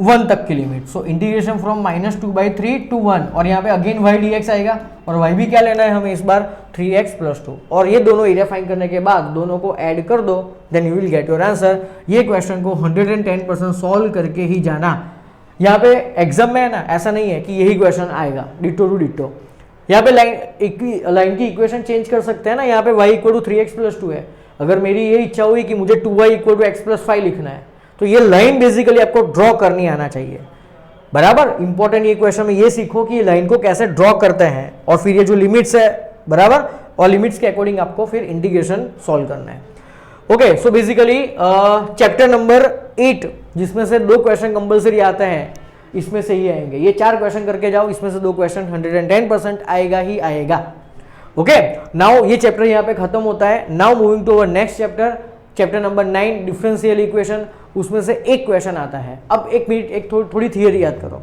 1 तक की limit. So integration from -2/3 to 1, और यहाँ पे अगेन y dx आएगा, और y भी क्या लेना है हमें इस बार 3x प्लस 2। और ये दोनों एरिया फाइंड करने के बाद दोनों को ऐड कर दो, then you will get your answer. ये क्वेश्चन को 110% सॉल्व करके ही जाना। यहाँ पे एग्जाम में है ना, ऐसा नहीं है कि यही क्वेश्चन आएगा डिटो टू डिटो। यहाँ पे लाइन की इक्वेशन चेंज कर सकते हैं ना, यहाँ पे y equal to 3x plus 2 है। अगर मेरी ये इच्छा हुई कि मुझे 2y equal to x plus 5 लिखना है, तो ये लाइन बेसिकली आपको ड्रॉ करनी आना चाहिए, बराबर। इंपॉर्टेंट ये क्वेश्चन में ये सीखो कि ये लाइन को कैसे ड्रॉ करते हैं, और फिर ये जो लिमिट्स है, बराबर, और लिमिट्स के अकॉर्डिंग आपको फिर इंटीग्रेशन सॉल्व करना है। Okay, so basically chapter number 8 जिसमें से 2 क्वेश्चन कंपल्सरी आते हैं, इसमें से ही आएंगे। ये 4 क्वेश्चन करके जाओ, इसमें से 2 क्वेश्चन 110% आएगा ही आएगा। ओके, नाउ ये चैप्टर यहाँ पे खत्म होता है। Now moving to our next chapter, chapter number 9 differential equation. उसमें से एक क्वेश्चन आता है। अब एक मिनट, एक थोड़ी थियरी याद करो।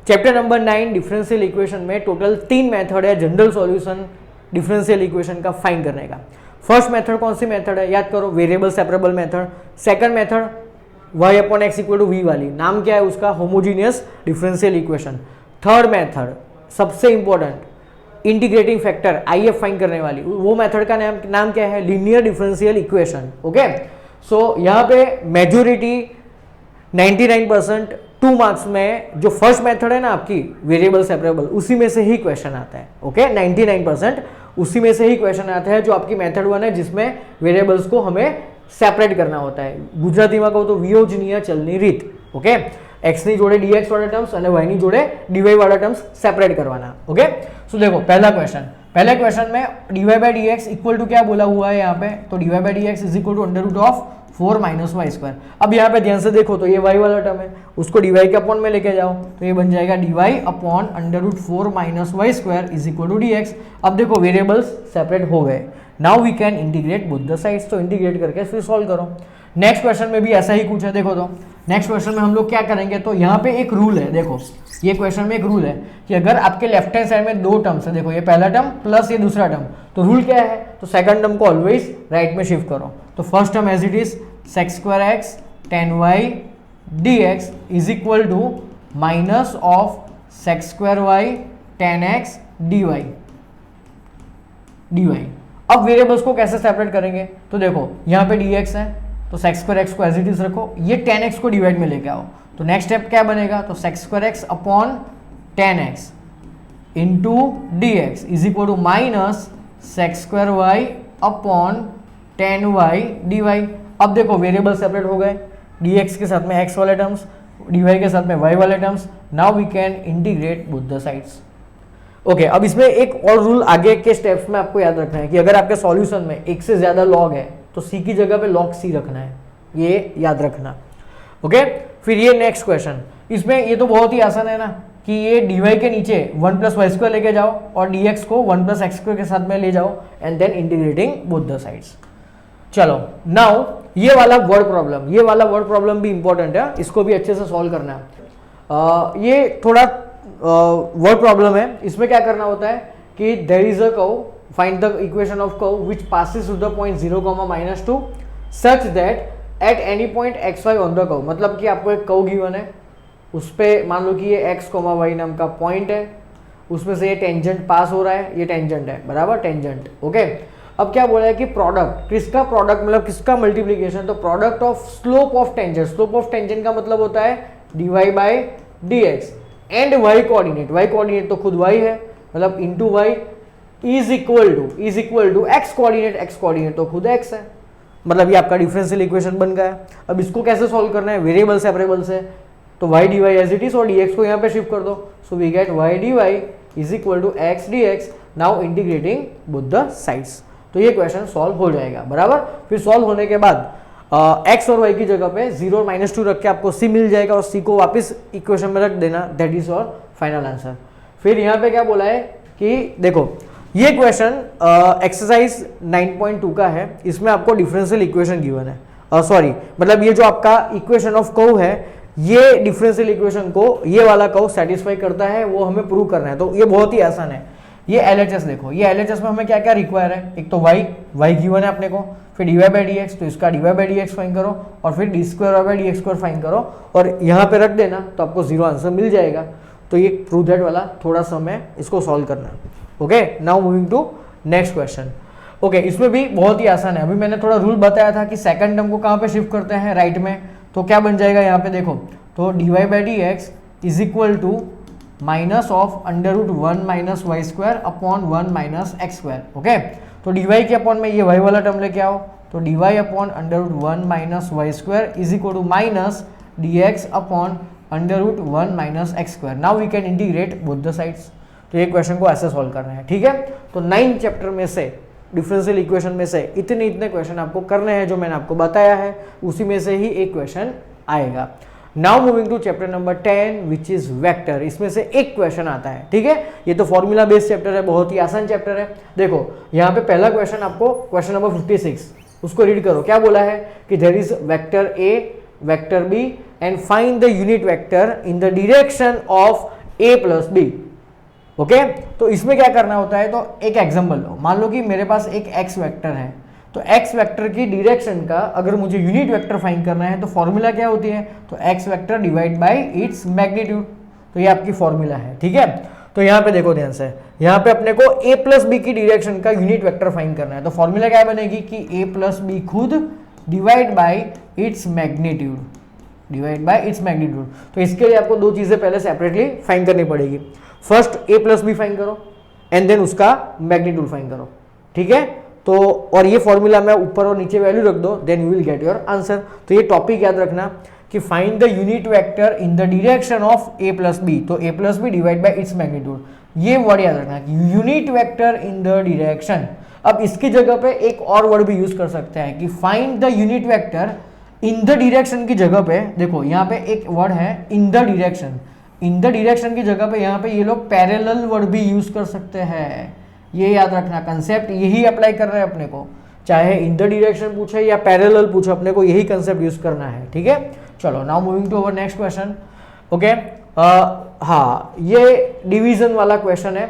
चैप्टर नंबर 9 डिफरेंशियल इक्वेशन में टोटल 3 मेथड है जनरल सॉल्यूशन डिफरेंशियल इक्वेशन का फाइंड करने का। फर्स्ट मेथड कौन सी मेथड है, याद करो, variable separable method. Second method y/x equal to v वाली, नाम क्या है उसका, homogeneous differential equation. Third method सबसे important, integrating factor IF find करने वाली, वो मेथड का नाम क्या है, linear differential equation. Okay, so यहाँ पे मेजोरिटी 99% 2 मार्क्स में जो फर्स्ट मेथड है ना आपकी वेरिएबल सेपरेबल, उसी में से ही क्वेश्चन आता है। ओके, 99% उसी में से ही क्वेश्चन आता है जो आपकी मेथड 1 है, जिसमें वेरिएबल्स को हमें सेपरेट करना होता है। गुजराती में કહું તો વિયોજનીય ચલની રીત। ઓકે, x ની જોડે dx વાળા ટર્મ્સ અને y ની જોડે dy વાળા ટર્મ્સ સેપરેટ करवाना। ओके, सो देखो पहला क्वेश्चन में dy/dx इक्वल टू क्या बोला हुआ है यहाँ पे, तो dy/dx is equal to √4 - y²। अब यहाँ पे ध्यान से देखो तो ये y वाला टर्म है, उसको dy के अपॉन में लेके जाओ तो ये बन जाएगा dy upon √4 - y² is equal to dx। अब देखो वेरिएबल्स सेपरेट हो गए, now we can integrate both the sides. तो इंटीग्रेट करके फिर सॉल्व करो। नेक्स्ट क्वेश्चन में भी ऐसा ही कुछ है, देखो तो नेक्स्ट क्वेश्चन में हम लोग क्या करेंगे, तो यहाँ पे एक रूल है, देखो ये क्वेश्चन में एक रूल है कि अगर आपके लेफ्ट हैंड साइड में दो टर्म्स है, देखो ये पहला टर्म प्लस ये दूसरा टर्म, तो रूल क्या है, तो सेकंड टर्म को ऑलवेज राइट में शिफ्ट करो। तो first term as it is sec square x tan y dx is equal to minus of sec square y tan x dy। अब वेरिएबल्स को कैसे सेपरेट करेंगे, तो देखो यहाँ पे dx है तो sec square x को एज इट इज रखो, ये tan x को डिवाइड में लेके आओ। तो नेक्स्ट स्टेप क्या बनेगा, तो sec square x upon tan x into dx is equal to minus sec square y upon tan y dy। अब देखो वेरिएबल सेपरेट हो गए, dx के साथ में x वाले टर्म्स, dy के साथ में y वाले terms. Now we can integrate both the sides. Okay, अब इसमें एक और रूल आगे के स्टेप्स में आपको याद रखना है कि अगर आपके सॉल्यूशन में एक से ज्यादा log है तो c की जगह पे log c रखना है, ये याद रखना। ओके, फिर ये नेक्स्ट क्वेश्चन, इसमें ये तो बहुत ही आसान है ना कि ये dy के नीचे 1 प्लस वाई स्क्वायर लेके जाओ और dx को 1 प्लस एक्स स्क्वायर के साथ में ले जाओ and then integrating both the sides. चलो नाउ ये वाला वर्ड प्रॉब्लम भी इंपॉर्टेंट है, इसको भी अच्छे से सॉल्व करना है। ये थोड़ा वर्ड प्रॉब्लम है, इसमें क्या करना होता है कि there is a curve, find the equation of curve which passes through the point 0, -2 such that at any point xy on the curve. मतलब कि आपको एक कर्व गिवन है, उस पे मान लो कि ये x, y नाम का पॉइंट है, उसमें से ये टेंजेंट पास हो रहा है, ये टेंजेंट है बराबर, टेंजेंट। ओके, अब क्या बोला है कि प्रोडक्ट, किसका प्रोडक्ट मतलब किसका मल्टीप्लीकेशन, तो product of slope of tangent. Slope of tangent का मतलब होता है dy by dx and y coordinate तो खुद y है, मतलब into y is equal to x coordinate तो खुद x है, मतलब ये आपका डिफरेंशियल इक्वेशन बन गया। अब इसको कैसे सॉल्व करना है, वेरिएबल सेपरेबल से, तो y dy as it is और dx को यहाँ पे शिफ्ट कर दो, so we get y dy is equal to x dx। Now integrating both the sides, तो ये क्वेश्चन सॉल्व हो जाएगा बराबर। फिर सॉल्व होने के बाद x और y की जगह पे 0 और -2 रख के आपको c मिल जाएगा और c को वापस इक्वेशन में रख देना, that is your final answer. फिर यहाँ पे क्या बोला है कि देखो ये क्वेश्चन एक्सरसाइज 9.2 का है, इसमें आपको डिफरेंशियल इक्वेशन गिवन है, सॉरी मतलब ये जो आपका इक्वेशन ऑफ कर्व है, ये डिफरेंशियल इक्वेशन को ये वाला कर्व सेटिस्फाई करता है, वो हमें प्रूव करना है। तो ये बहुत ही आसान है। ये LHS देखो, ये LHS में हमें क्या क्या रिक्वायर है, एक तो y गिवन है अपने को, फिर dy बाई dx, तो इसका dy बाई dx फाइन करो और फिर d square y by dx square fine करो और यहाँ पे रख देना, तो आपको 0 आंसर मिल जाएगा। तो ये प्रूव दैट वाला थोड़ा समय इसको सॉल्व करना है। Okay, now moving to next question. Okay, इसमें भी बहुत ही आसान है। अभी मैंने थोड़ा रूल बताया था कि सेकंड टर्म को कहाँ पे शिफ्ट करते हैं, राइट में, तो क्या बन जाएगा यहाँ पे देखो, तो dy by dx is equal to minus of √1 minus y square upon 1 minus x square. Okay, तो dy के अपॉन में ये y वाला टर्म लेके आओ, तो dy upon √1 minus y square is equal to minus dx upon √1 minus x square. Now we can integrate both the sides. तो ये क्वेश्चन को ऐसे सॉल्व करना है, ठीक है। तो 9 चैप्टर में से डिफरेंशियल इक्वेशन में से इतने क्वेश्चन आपको करने हैं जो मैंने आपको बताया है, उसी में से ही एक क्वेश्चन आएगा। Now moving to chapter number 10 which is vector. इसमें से एक क्वेश्चन आता है, ठीक है। ये तो फॉर्मूला बेस्ड चैप्टर है, बहुत ही आसान चैप्टर है। देखो यहाँ पे पहला क्वेश्चन आपको, क्वेश्चन नंबर 56, उसको रीड करो। क्या बोला है कि there is vector A, vector b and find the unit vector in the direction of a plus b. Okay, तो इसमें क्या करना होता है, तो एक एग्जांपल लो, मान लो कि मेरे पास एक एक्स वेक्टर है, तो एक्स वेक्टर की डायरेक्शन का अगर मुझे यूनिट वेक्टर फाइंड करना है तो फॉर्मूला क्या होती है, तो x vector divide by its magnitude. तो ये आपकी फॉर्मूला है, ठीक है। तो यहाँ पे देखो ध्यान से, यहाँ पे अपने को ए प्लस बी की डायरेक्शन का यूनिट वेक्टर फाइंड करना है, तो फॉर्मूला क्या बनेगी कि ए प्लस बी खुद divide by its magnitude, divide by its magnitude. तो इसके लिए आपको दो चीजें पहले सेपरेटली फाइंड करनी पड़ेगी। First A plus B find करो एंड देन उसका मैग्नीट्यूड फाइंड करो, ठीक है। तो और ये फॉर्मूला में ऊपर और नीचे वैल्यू रख दो, then you will get your answer. तो ये टॉपिक याद रखना कि find the unit vector in the direction of a plus B, तो a plus B divide by its magnitude, ये वर्ड याद रखना कि unit vector in the direction. अब इसकी जगह पे एक और वर्ड भी यूज कर सकते हैं कि find the unit vector in the direction की जगह पे, देखो यहाँ पे एक वर्ड है इन the direction, in the direction की जगह पे यहाँ पे ये लोग पैरेलल वर्ड भी यूज कर सकते हैं, ये याद रखना, कंसेप्ट यही अप्लाई कर रहे हैं अपने को, चाहे इन द डायरेक्शन पूछे या पैरेलल पूछे, अपने को यही कंसेप्ट यूज करना है, ठीक है। चलो now moving to our next question. Okay, हाँ ये डिवीजन वाला क्वेश्चन है,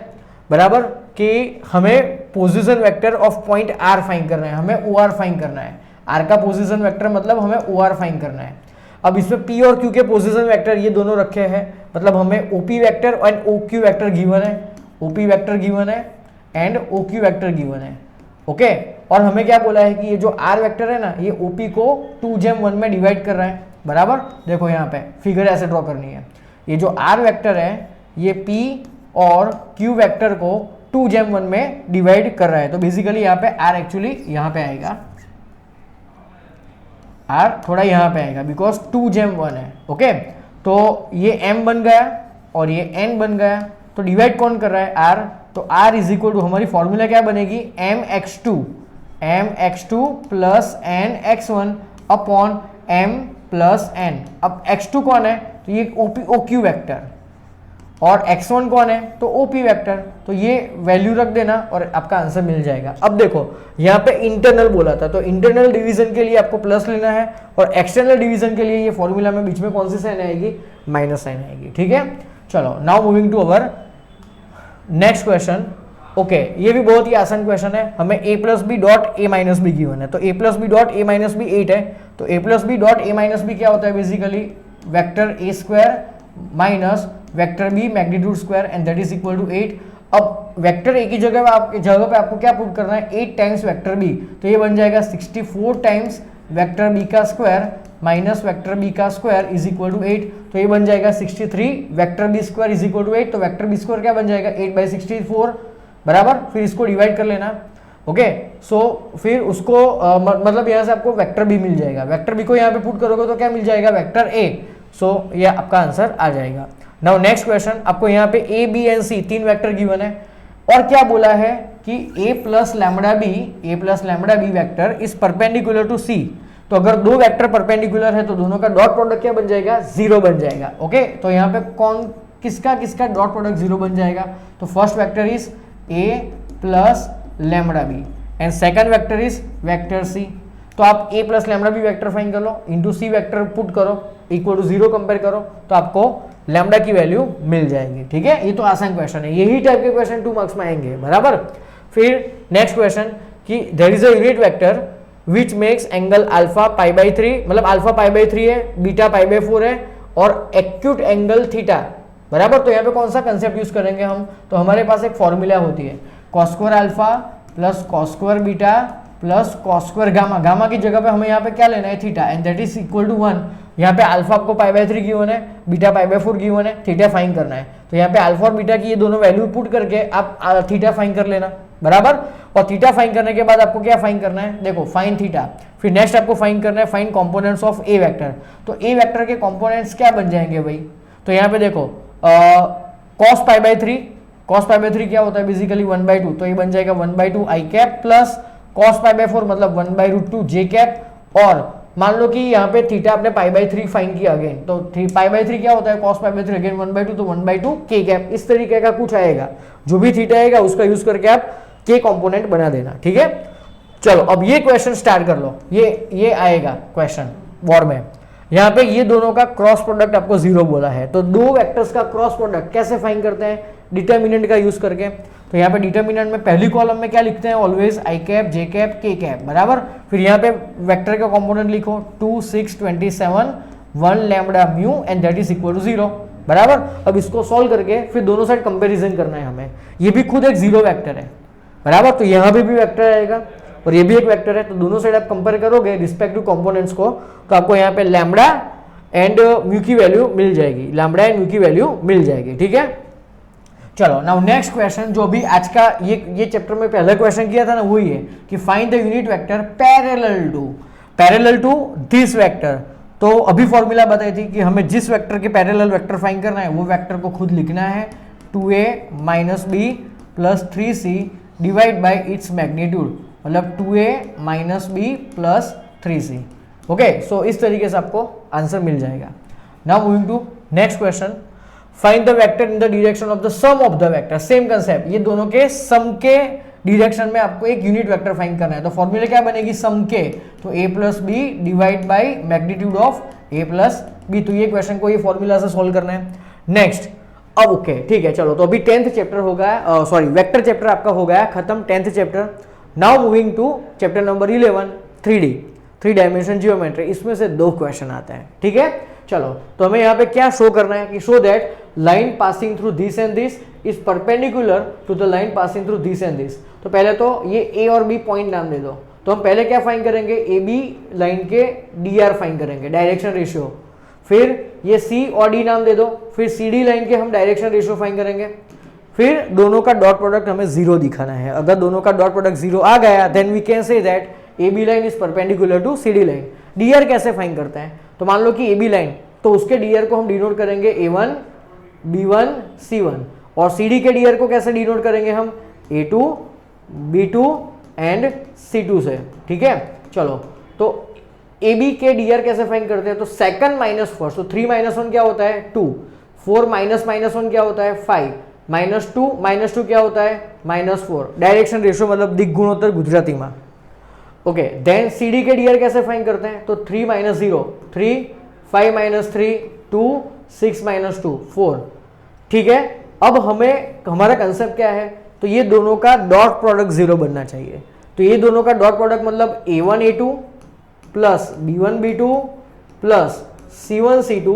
बराबर, कि हमें position vector of point R find करना है, हमें ओ आर फाइंड करना है। आर का पोजीशन वेक्टर मतलब हमें ओ आर फाइंड करना है। अब इसमें पी और क्यू के पोजीशन वेक्टर ये दोनों रखे हैं, मतलब हमें ओपी वेक्टर और ओ क्यू वेक्टर गिवन है, ओपी वेक्टर गिवन है and O Q vector given है। ओके, और हमें क्या बोला है कि ये जो आर वेक्टर है ना, ये ओपी को 2/1 में डिवाइड कर रहा है, बराबर। देखो यहाँ पे फिगर ऐसे ड्रॉ करनी है, ये जो आर वेक्टर है ये पी और क्यू वेक्टर को 2/1 में डिवाइड कर रहा है। तो बेसिकली यहाँ पे आर एक्चुअली यहाँ पे आएगा, आर थोड़ा यहाँ पे आएगा बिकॉज 2/1 है। ओके, तो ये m बन गया और ये n बन गया, तो डिवाइड कौन कर रहा है, r। तो r इज इक्वल टू हमारी फॉर्मूला क्या बनेगी, mx2 plus nx1 upon m plus n। अब x2 कौन है, तो ये OQ वेक्टर, और x1 कौन है, तो OP वेक्टर। तो ये वैल्यू रख देना और आपका आंसर मिल जाएगा। अब देखो यहाँ पे इंटरनल बोला था, तो इंटरनल डिवीजन के लिए आपको प्लस लेना है, और एक्सटर्नल डिवीजन के लिए ये फॉर्मूला में बीच में कौन सी साइन आएगी, माइनस साइन आएगी, ठीक है। चलो now moving to our next question. Okay, ये भी बहुत ही आसान क्वेश्चन है, हमें a plus b dot a minus b given है, तो a plus b dot a minus b 8 है, तो a plus b dot a minus b क्या होता है, basically vector a square minus vector b magnitude square and that is equal to 8। अब vector A की जगह पे आपको क्या पुट करना है, 8 टाइम्स वेक्टर बी, तो ये बन जाएगा 64 टाइम्स वेक्टर बी का स्क्वायर माइनस वेक्टर बी का स्क्वायर इज इक्वल टू 8, तो ये बन जाएगा 63 vector b square is equal to 8। तो वेक्टर बी स्क्वायर क्या बन जाएगा, 8/64, बराबर। फिर इसको डिवाइड कर लेना। ओके, सो फिर उसको मतलब यहाँ से आपको वेक्टर बी मिल जाएगा, वेक्टर बी को यहाँ पे पुट करोगे तो क्या मिल जाएगा, वेक्टर ए। सो ये आपका आंसर आ जाएगा। नाउ नेक्स्ट क्वेश्चन, आपको यहाँ पे a b and c 3 vector given है, और क्या बोला है कि a plus lambda B vector is perpendicular to c. तो अगर दो वेक्टर परपेंडिकुलर है तो दोनों का डॉट प्रोडक्ट क्या बन जाएगा, 0 बन जाएगा। ओके, तो यहाँ पे कौन किसका डॉट प्रोडक्ट 0 बन जाएगा, तो first vector is a plus lambda b and second vector is vector c. तो आप a plus lambda B vector find कर लो, इंटू सी वेक्टर पुट करो, इक्वल टू 0 कंपेयर करो, तो आपको लैम्बडा की वैल्यू मिल जाएगी, ठीक है। ये तो आसान क्वेश्चन है, यही टाइप के क्वेश्चन 2 मार्क्स में आएंगे, बराबर। फिर नेक्स्ट क्वेश्चन कि there is a unit vector which makes angle alpha π/3, मतलब अल्फा π/3 है, बीटा π/4 है और एक्यूट एंगल थीटा, बराबर। तो यहाँ पे कौन सा कंसेप्ट यूज करेंगे हम, तो हमारे पास एक फॉर्मूला होती है cos square alpha plus cos square beta plus cos square gamma, gamma की जगह पे हमें यहाँ पे क्या लेना है, theta, and that is equal to 1। यहाँ पे अल्फा आपको π/3 गिवन है, बीटा π/4 गिवन है, थीटा फाइंड करना है। तो यहाँ पे अल्फा और बीटा की ये दोनों वैल्यू पुट करके आप थीटा फाइंड कर लेना, बराबर। और थीटा फाइंड करने के बाद आपको क्या फाइंड करना है, देखो फाइंड थीटा। फिर नेक्स्ट आपको फाइंड करना है find components of A vector. तो ए वेक्टर के कंपोनेंट्स क्या बन जाएंगे भाई, तो यहाँ पे देखो cos π/3 क्या होता है, बेसिकली 1/2, तो ये बन जाएगा 1/2 i कैप प्लस cos π/4 मतलब 1/√2 j कैप। और मान लो कि यहाँ पे थीटा आपने π/3 फाइंड किया अगेन, तो π/3 क्या होता है, cos π/3 अगेन 1/2, तो 1/2 k कैप, इस तरीके का कुछ आएगा। जो भी थीटा आएगा उसका यूज करके आप k कंपोनेंट बना देना, ठीक है। चलो अब ये क्वेश्चन स्टार्ट कर लो, ये आएगा क्वेश्चन बोर्ड में। यहाँ पे ये दोनों का क्रॉस प्रोडक्ट आपको 0 बोला है, तो दो वेक्टर्स का क्रॉस प्रोडक्ट कैसे फाइंड करते हैं, डिटर्मिनेंट का यूज करके। तो यहाँ पे डिटर्मिनेंट में पहली कॉलम में क्या लिखते हैं, always i cap J cap k cap, बराबर। फिर यहाँ पे वेक्टर का कंपोनेंट लिखो 2 6 27 1 lambda mu and that is equal to 0, बराबर। अब इसको सॉल्व करके फिर दोनों साइड कंपेरिजन करना है हमें। ये भी खुद एक 0 वेक्टर है, बराबर, तो यहाँ पे भी वेक्टर आएगा और ये भी एक वेक्टर है, तो दोनों साइड आप कंपेयर करोगे रिस्पेक्टिव कंपोनेंट्स को, तो आपको यहाँ पे लैम्बडा एंड म्यू की वैल्यू मिल जाएगी, लैम्बडा एंड म्यू की वैल्यू मिल जाएगी, ठीक है। चलो नाउ नेक्स्ट क्वेश्चन, जो भी आज का ये चैप्टर में पहला क्वेश्चन किया था ना, वही है कि find the unit vector parallel to this vector. तो अभी फॉर्मूला बताई थी कि हमें जिस वेक्टर के पैरेलल वेक्टर फाइंड करना है वो वेक्टर को खुद लिखना है, 2a minus b plus 3c divide by its magnitude, मतलब 2a minus b plus 3c। Okay, so इस तरीके से आपको आंसर मिल जाएगा। Now moving to next question, find the vector in the direction of the sum of the vector, same concept, ये दोनों के सम के डायरेक्शन में आपको एक यूनिट वेक्टर फाइंड करना है। तो फॉर्मूला क्या बनेगी सम के, तो a plus B divide by magnitude of a plus B. तो ये क्वेश्चन को ये फॉर्मूला से सोल्व करना है। नेक्स्ट, अब ओके ठीक है, चलो तो अभी 10th चैप्टर हो गया, सॉरी वेक्टर चैप्टर आपका हो गया खत्म, 10th chapter. Now moving to chapter number 11 3D, 3 dimension geometry. इसमें से 2 क्वेश्चन आते हैं, ठीक है। चलो तो हमें यहाँ पे क्या शो करना है कि show that line passing through this and this is perpendicular to the line passing through this and this. तो पहले तो ये ए और बी पॉइंट नाम दे दो। तो हम पहले क्या फाइंड करेंगे, ए बी लाइन के डी आर फाइंड करेंगे, डायरेक्शन रेशियो। फिर ये सी और डी नाम दे दो, फिर सी डी लाइन के हम डायरेक्शन रेशियो फाइंड करेंगे। फिर दोनों का डॉट प्रोडक्ट हमें 0 दिखाना है। अगर दोनों का डॉट प्रोडक्ट 0 आ गया then we can say that A B line is perpendicular to C D line. D R कैसे फाइंड करते हैं, तो मान लो कि ए बी लाइन, तो उसके डी आर को हम डिनोट करेंगे A1 B1 C1, और सी डी के डी आर को कैसे डिनोट करेंगे हम A2 B2 एंड C2 से, ठीक है। चलो तो ए बी के डी आर कैसे फाइंड करते हैं, तो सेकंड माइनस फर्स्ट, तो 3 - 1 क्या होता है 2, 4 - -1 क्या होता है 5, -2 क्या होता है -4। डायरेक्शन रेशियो मतलब दिक गुणोत्तर गुजराती में, ओके। देन सी डी के डी आर कैसे फाइंड करते हैं, तो 3 - 0 3, 5 - 3 2, 6 - 2 4, ठीक है। अब हमें हमारा कंसेप्ट क्या है, तो ये दोनों का डॉट प्रोडक्ट 0 बनना चाहिए। तो ये दोनों का डॉट प्रोडक्ट मतलब A1 A2 plus B1 B2 plus C1 C2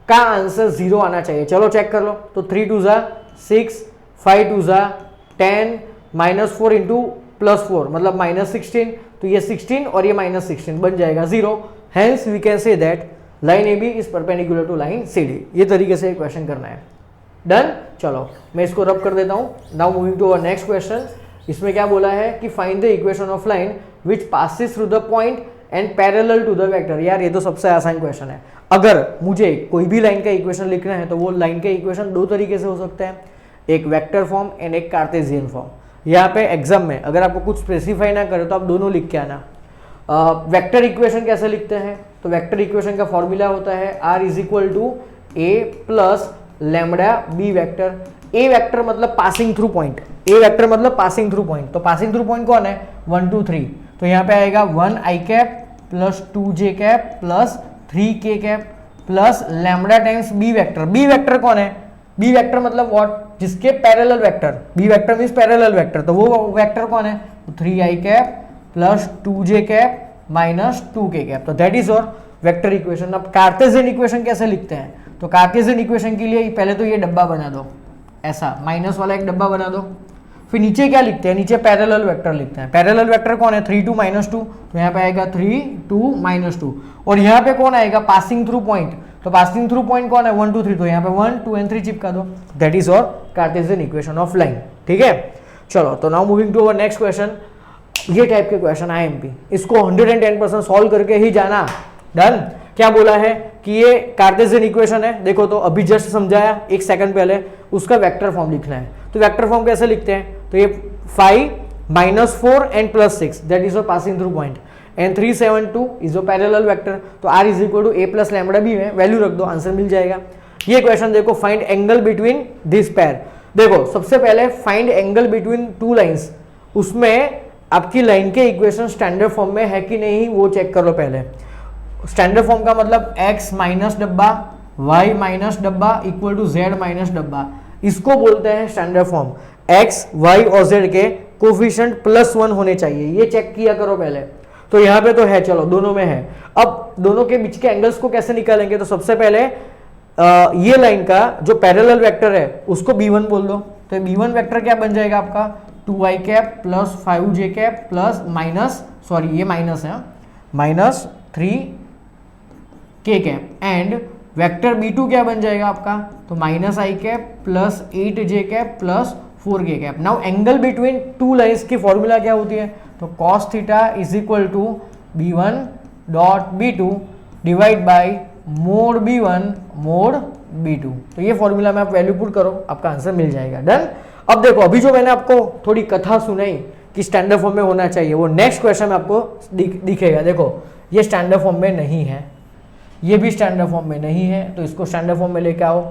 का आंसर 0 आना चाहिए। चलो चेक कर लो, तो 3 2 6, 5 2 10, -4 इंटू +4 मतलब -16, तो ये 16 और ये -16 बन जाएगा 0। Hence we can say that line A B is perpendicular to line C D. ये तरीके से क्वेश्चन करना है। डन, चलो मैं इसको रब कर देता हूं। Now moving to our next question. इसमें क्या बोला है कि find the equation of line which passes through the point and parallel to the vector. यार ये तो सबसे आसान क्वेश्चन है। अगर मुझे कोई भी लाइन का इक्वेशन लिखना है तो वो लाइन का इक्वेशन 2 तरीके से हो सकते हैं, एक वेक्टर फॉर्म एंड एक कार्टेशियन फॉर्म। यहाँ पे एग्जाम में अगर आपको कुछ स्पेसिफाई ना करे तो आप दोनों लिख के आना। वेक्टर इक्वेशन कैसे लिखते हैं, तो वेक्टर इक्वेशन का फॉर्मूला होता है r is equal to A plus lambda B vector. A vector मतलब passing through point, A vector मतलब पासिंग थ्रू पॉइंट। तो पासिंग थ्रू पॉइंट कौन है 1 2 3, तो यहाँ पे आएगा 1 i cap plus 2 j cap plus 3 k cap plus lambda times B vector. B vector कौन है, बी वेक्टर मतलब व्हाट, जिसके parallel vector, B vector means parallel vector, तो वो वेक्टर कौन है 3i cap plus 2j cap minus 2k cap. तो that is our vector equation. अब कार्टेशियन इक्वेशन कैसे लिखते हैं, तो कार्टेशियन इक्वेशन के लिए पहले तो ये डब्बा बना दो, ऐसा माइनस वाला एक डब्बा बना दो। फिर नीचे क्या लिखते हैं, नीचे पैरेलल वेक्टर लिखते हैं। पैरेलल वेक्टर कौन है 3 2 -2, तो यहाँ पे आएगा 3 2 -2। और यहाँ पे कौन आएगा पासिंग थ्रू पॉइंट, तो पासिंग थ्रू पॉइंट कौन है 1 2 3, तो यहाँ पे 1 2 एंड 3 चिपका दो। That is our cartesian equation of line, ठीक है। चलो तो now moving to our next question. ये टाइप के क्वेश्चन IMP, इसको 110% सॉल्व करके ही जाना। डन। क्या बोला है कि ये कार्टेशियन इक्वेशन है, देखो तो अभी जस्ट समझाया 1 सेकंड पहले, उसका वेक्टर फॉर्म लिखना है। तो वेक्टर फॉर्म कैसे लिखते हैं, तो ये 5 -4 and +6 that is a passing through point and 3 7 2 is a parallel vector. तो r is equal to a plus lambda B में वैल्यू रख दो, आंसर मिल जाएगा। ये क्वेश्चन देखो, find angle between this pair. देखो सबसे पहले फाइंड एंगल बिटवीन 2 लाइंस, उसमें आपकी लाइन के इक्वेशन स्टैंडर्ड फॉर्म में है कि नहीं वो चेक कर लो पहले। स्टैंडर्ड फॉर्म का मतलब x माइनस डब्बा y माइनस डब्बा इक्वल टू z माइनस डब्बा, इसको बोलते हैं स्टैंडर्ड फॉर्म। x y और z के कोफिशिएंट +1 होने चाहिए, ये चेक किया करो पहले। तो यहाँ पे तो है, चलो दोनों में है। अब दोनों के बीच के एंगल्स को कैसे निकालेंगे, तो सबसे पहले ये लाइन का जो पैरेलल वेक्टर है उसको b1 बोल दो। तो b1 वेक्टर क्या बन जाएगा आपका 2i cap plus 5j cap plus minus, sorry ये माइनस है, minus 3k cap. And vector b2 क्या बन जाएगा आपका, तो -i cap plus 8j cap plus 4k cap. Now angle between 2 lines की फॉर्मूला क्या होती है, तो cos theta is equal to b1 dot b2 divide by mod b1 mod b2। तो ये फॉर्मूला में आप वैल्यू पुट करो, आपका आंसर मिल जाएगा। डन। अब देखो, अभी जो मैंने आपको थोड़ी कथा सुनाई कि स्टैंडर्ड फॉर्म में होना चाहिए, वो नेक्स्ट क्वेश्चन में आपको दिखेगा। देखो ये स्टैंडर्ड फॉर्म में नहीं है, ये भी स्टैंडर्ड फॉर्म में नहीं है, तो इसको स्टैंडर्ड फॉर्म में लेके आओ।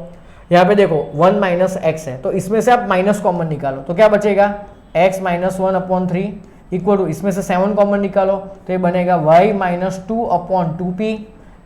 यहाँ पे देखो 1 माइनस एक्स है, तो इसमें से आप माइनस कॉमन निकालो तो क्या बचेगा, x माइनस 1/3 इक्वल टू, इसमें से 7 कॉमन निकालो तो ये बनेगा y minus 2/2p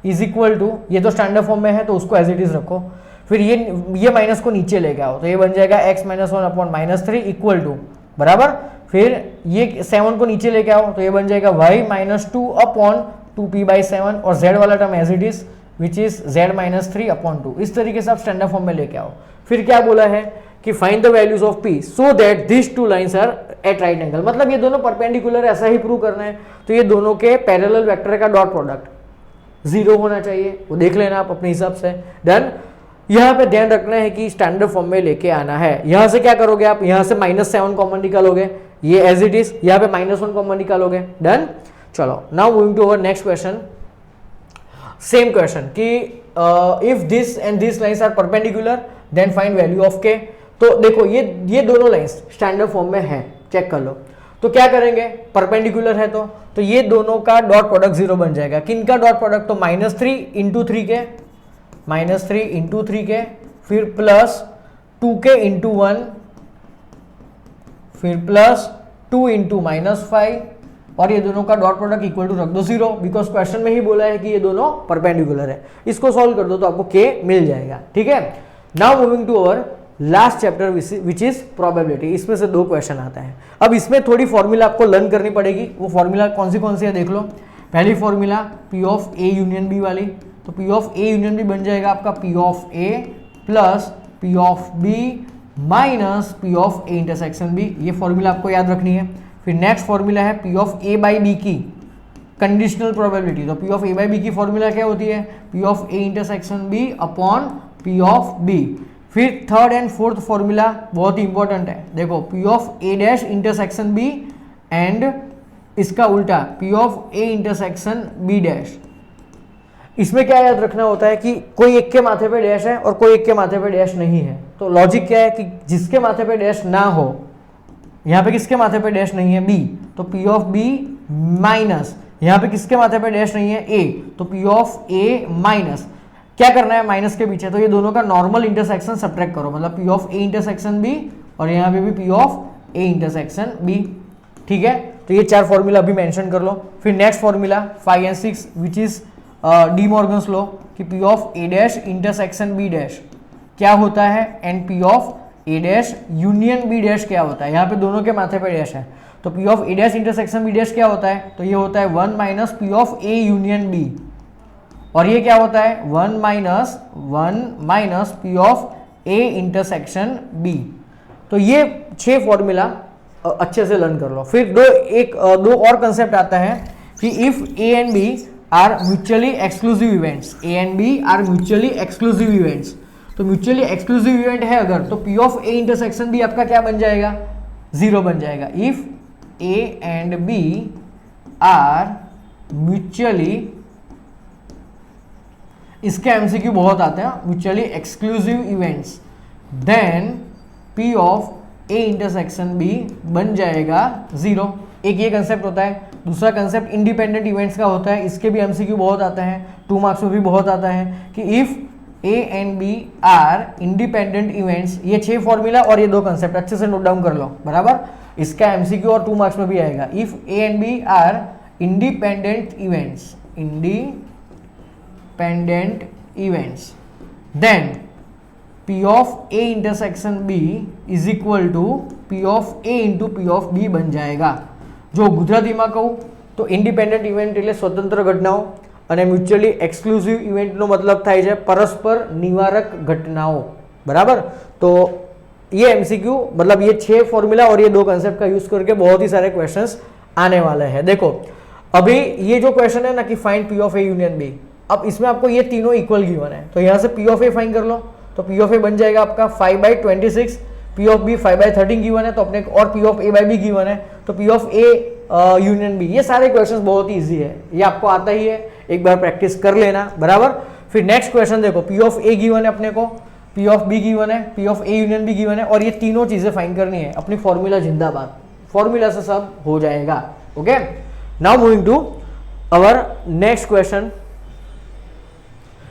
is equal to, ये तो स्टैंडर्ड फॉर्म में है तो उसको एज इट इज रखो, फिर ये माइनस को नीचे लेके आओ तो ये बन जाएगा x माइनस 1/-3 इक्वल टू, बराबर, फिर ये 7 को नीचे लेके आओ तो ये बन जाएगा y माइनस 2/2p/7 और z वाला term as it is which is z minus 3/2। इस तरीके से आप स्टैंडर्ड फॉर्म में लेके आओ। फिर क्या बोला है कि find the values of p so that this two lines are at right angle, मतलब ये दोनों परपेंडिकुलर, ऐसा ही प्रूव करना है तो ये दोनों के पैरेलल वेक्टर का डॉट प्रोडक्ट 0 होना चाहिए, वो देख लेना आप अपने हिसाब से। देन यहाँ पे ध्यान रखना है कि स्टैंडर्ड फॉर्म में लेके आना है। यहाँ से क्या करोगे आप, यहाँ से -7 कॉमन निकालोगे, ये एज इट इज, यहाँ पे -1 कॉमन निकालोगे। डन, चलो now moving to our next question. Same question कि if this and this lines are perpendicular then find value of k. तो देखो ये दोनों लाइंस स्टैंडर्ड फॉर्म में है, चेक कर लो। तो क्या करेंगे, परपेंडिकुलर है तो ये दोनों का डॉट प्रोडक्ट 0 बन जाएगा। किनका डॉट प्रोडक्ट, तो -3 × 3 के, -3 × 3 के, फिर +2 के × 1, फिर +2 × -5 और ये दोनों का डॉट प्रोडक्ट इक्वल टू रख दो 0, बिकॉज क्वेश्चन में ही बोला है कि ये दोनों परपेंडिकुलर है। इसको सॉल्व कर दो तो आपको के मिल जाएगा, ठीक है। Now moving to our last chapter which is probability. इसमें से 2 क्वेश्चन आता है। अब इसमें थोड़ी फॉर्मूला आपको लर्न करनी पड़ेगी। वो फॉर्मूला कौन सी है देख लो। पहली formula P of A union B वाली, तो P of A union B बन जाएगा आपका P of A plus P of B minus P of A intersection B। ये फॉर्मूला आपको याद रखनी है। फिर नेक्स्ट फॉर्मूला है P of A by B की कंडीशनल प्रोबेबिलिटी। तो P of A by B की फॉर्मूला क्या होती है, P of A intersection B upon P of B। फिर थर्ड एंड फोर्थ फॉर्मूला बहुत ही इंपॉर्टेंट है, देखो P of A dash intersection B and इसका उल्टा P of A intersection B dash. इसमें क्या याद रखना होता है कि कोई एक के माथे पे डैश है और कोई एक के माथे पे डैश नहीं है। तो लॉजिक क्या है कि जिसके माथे पे डैश ना हो, यहाँ पे किसके माथे पे डैश नहीं है, B, तो P ऑफ B माइनस, यहाँ पे किसके माथे पे डैश नहीं है, A, तो P ऑफ A माइनस। क्या करना है माइनस के पीछे, तो ये दोनों का नॉर्मल इंटरसेक्शन सब्ट्रैक्ट करो, मतलब P of A intersection B और यहाँ पे भी P of A intersection B, ठीक है। तो ये 4 फॉर्मूला अभी मेंशन कर लो। फिर next formula 5 and 6 which is D Morgan's law कि P of A dash intersection B dash क्या होता है and P of A dash union B dash क्या होता है। यहाँ पे दोनों के माथे पे डैश है, तो P of A dash intersection B dash क्या होता है, तो ये होता है 1 minus P of A union B, और ये क्या होता है 1 minus P of A intersection B। तो ये 6 फॉर्मूला अच्छे से लर्न कर लो। फिर दो और कंसेप्ट आता है कि if A and B are mutually exclusive events, A and B are mutually exclusive events. तो म्यूचुअली एक्सक्लूसिव इवेंट है अगर, तो P of A intersection B आपका क्या बन जाएगा, 0 बन जाएगा। If A and B are mutually, इसके एमसीक्यू बहुत आते हैं, mutually exclusive events, then P of A intersection B बन जाएगा 0। एक ये कंसेप्ट होता है। दूसरा कंसेप्ट इंडिपेंडेंट इवेंट्स का होता है, इसके भी एमसीक्यू बहुत आते हैं, 2 मार्क्स में भी बहुत आता है कि if A and B are independent events. ये 6 फॉर्मूला और ये 2 कंसेप्ट अच्छे से नोट डाउन कर लो, बराबर। इसका एमसीक्यू और 2 मार्क्स में भी आएगा। If A and B are independent events then P of A intersection B is equal to P of A into P of B बन जाएगा। जो ગુજરાતીમાં કહું તો ઇન્ડિપેન્ડન્ટ ઇવેન્ટ એટલે સ્વતંત્ર ઘટનાઓ અને મ્યુચ્યુઅલી એક્સક્લુઝિવ ઇવેન્ટનો મતલબ થાય છે પરસ્પર નિવારક ઘટનાઓ, બરાબર। तो ये एमसीक्यू मतलब ये 6 फॉर्मूला और ये 2 कंसेप्ट का यूज करके बहुत ही सारे क्वेश्चंस आने वाले हैं। देखो अभी ये जो क्वेश्चन है ना कि find P of A union B, अब इसमें आपको ये तीनों इक्वल गिवन है, तो यहाँ से P ऑफ A फाइंड कर लो। तो P ऑफ A बन जाएगा आपका 5/26, P ऑफ B 5/13 गिवन है, तो अपने और P of A by B given है, तो P of A union B। ये सारे क्वेश्चंस बहुत ही इजी है, ये आपको आता ही है, एक बार प्रैक्टिस कर लेना, बराबर। फिर नेक्स्ट क्वेश्चन देखो, P ऑफ A गिवन है अपने को, P ऑफ B गिवन है, P of A union B given है, और ये तीनों चीजें फाइंड करनी है। अपनी फॉर्मूला जिंदाबाद, फॉर्मूला से सब हो जाएगा। Okay, now moving to our next question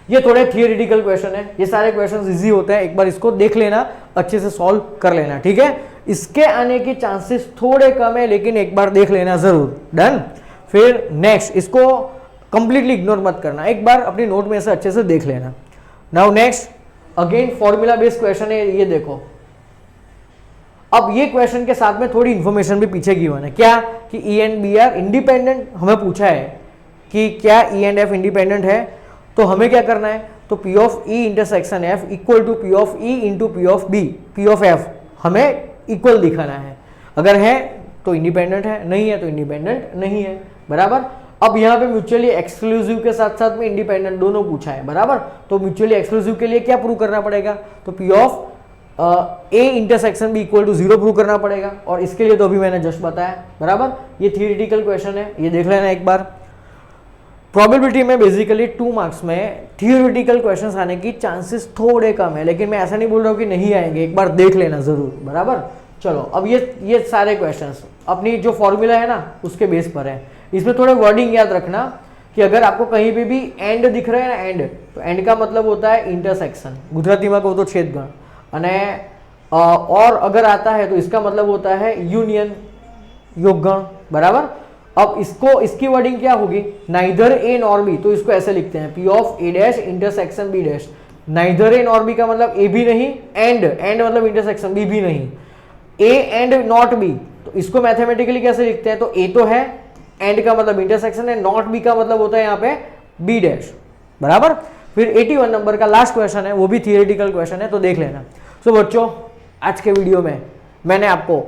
ये थोड़े थियोरेटिकल क्वेश्चन है, ये सारे क्वेश्चन इजी होते हैं, एक बार इसको देख लेना, अच्छे से सॉल्व कर लेना, ठीक है। इसके आने के चांसेस थोड़े कम है, लेकिन एक बार देख लेना जरूर। डन। फिर नेक्स्ट, इसको कंप्लीटली इग्नोर मत करना, एक बार अपनी नोट में से अच्छे से देख लेना। Now next, again formula based question है, ये देखो। अब ये क्वेश्चन के साथ में थोड़ी इंफॉर्मेशन भी पीछे की है, क्या कि E and B are independent, हमें पूछा है कि क्या ई एंड एफ इंडिपेंडेंट है, तो हमें क्या करना है, तो P of E intersection F equal to P of E into P of B, P of F हमें इक्वल दिखाना है। अगर है तो इंडिपेंडेंट है, नहीं है तो इंडिपेंडेंट नहीं है, बराबर। अब यहाँ पे म्यूचुअली एक्सक्लूसिव के साथ साथ में इंडिपेंडेंट दोनों पूछा है, बराबर। तो म्यूचुअली एक्सक्लूसिव के लिए क्या प्रूव करना पड़ेगा, तो पी ऑफ ए इंटरसेक्शन भी इक्वल टू 0 प्रूव करना पड़ेगा, और इसके लिए तो अभी मैंने जस्ट बताया, बराबर। ये थियोरेटिकल क्वेश्चन है, ये देख लेना एक बार। प्रोबेबिलिटी में बेसिकली 2 मार्क्स में थियोरेटिकल क्वेश्चंस आने की चांसेस थोड़े कम है, लेकिन मैं ऐसा नहीं बोल रहा हूँ कि नहीं आएंगे, एक बार देख लेना जरूर, बराबर। चलो, अब ये सारे क्वेश्चंस अपनी जो फॉर्मूला है ना उसके बेस पर है। इसमें थोड़े वर्डिंग याद रखना कि अगर आपको कहीं पे भी एंड दिख रहा है ना, एंड, तो एंड का मतलब होता है इंटरसेक्शन, गुजराती में कहो तो छेदगण, और अगर आता है तो इसका मतलब होता है यूनियन, योगगण, बराबर। अब इसकी वर्डिंग क्या होगी, नाइदर ए नॉर बी, तो इसको ऐसे लिखते हैं P of A dash intersection B dash. Neither A nor B का मतलब ए भी नहीं, एंड मतलब इंटरसेक्शन बी भी नहीं, ए एंड नॉट बी, तो इसको मैथमेटिकली कैसे लिखते हैं, तो ए तो है, एंड का मतलब इंटरसेक्शन है, नॉट बी का मतलब होता है यहाँ पे बी डैश, बराबर। फिर 81 नंबर का लास्ट क्वेश्चन है, वो भी थियोरेटिकल क्वेश्चन है, तो देख लेना। सो बच्चों, आज के वीडियो में मैंने आपको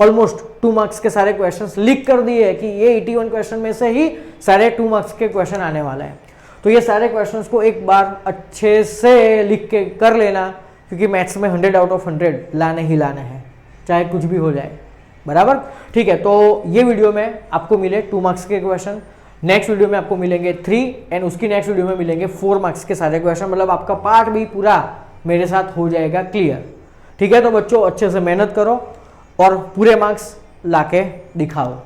ऑलमोस्ट 2 मार्क्स के सारे क्वेश्चंस लिख कर दिए कि ये 81 क्वेश्चन में से ही सारे 2 मार्क्स के क्वेश्चन आने वाले हैं। तो ये सारे क्वेश्चंस को एक बार अच्छे से लिख के कर लेना, क्योंकि मैथ्स में 100 आउट ऑफ 100 लाने ही लाने हैं, चाहे कुछ भी हो जाए, बराबर। ठीक है, तो ये वीडियो में आपको मिले 2 मार्क्स के क्वेश्चन, नेक्स्ट वीडियो में आपको मिलेंगे 3, एंड उसकी नेक्स्ट वीडियो में मिलेंगे 4 मार्क्स के सारे क्वेश्चन, मतलब आपका पार्ट भी पूरा मेरे साथ हो जाएगा क्लियर। ठीक है, तो बच्चों अच्छे से मेहनत करो और पूरे मार्क्स लाके दिखाओ।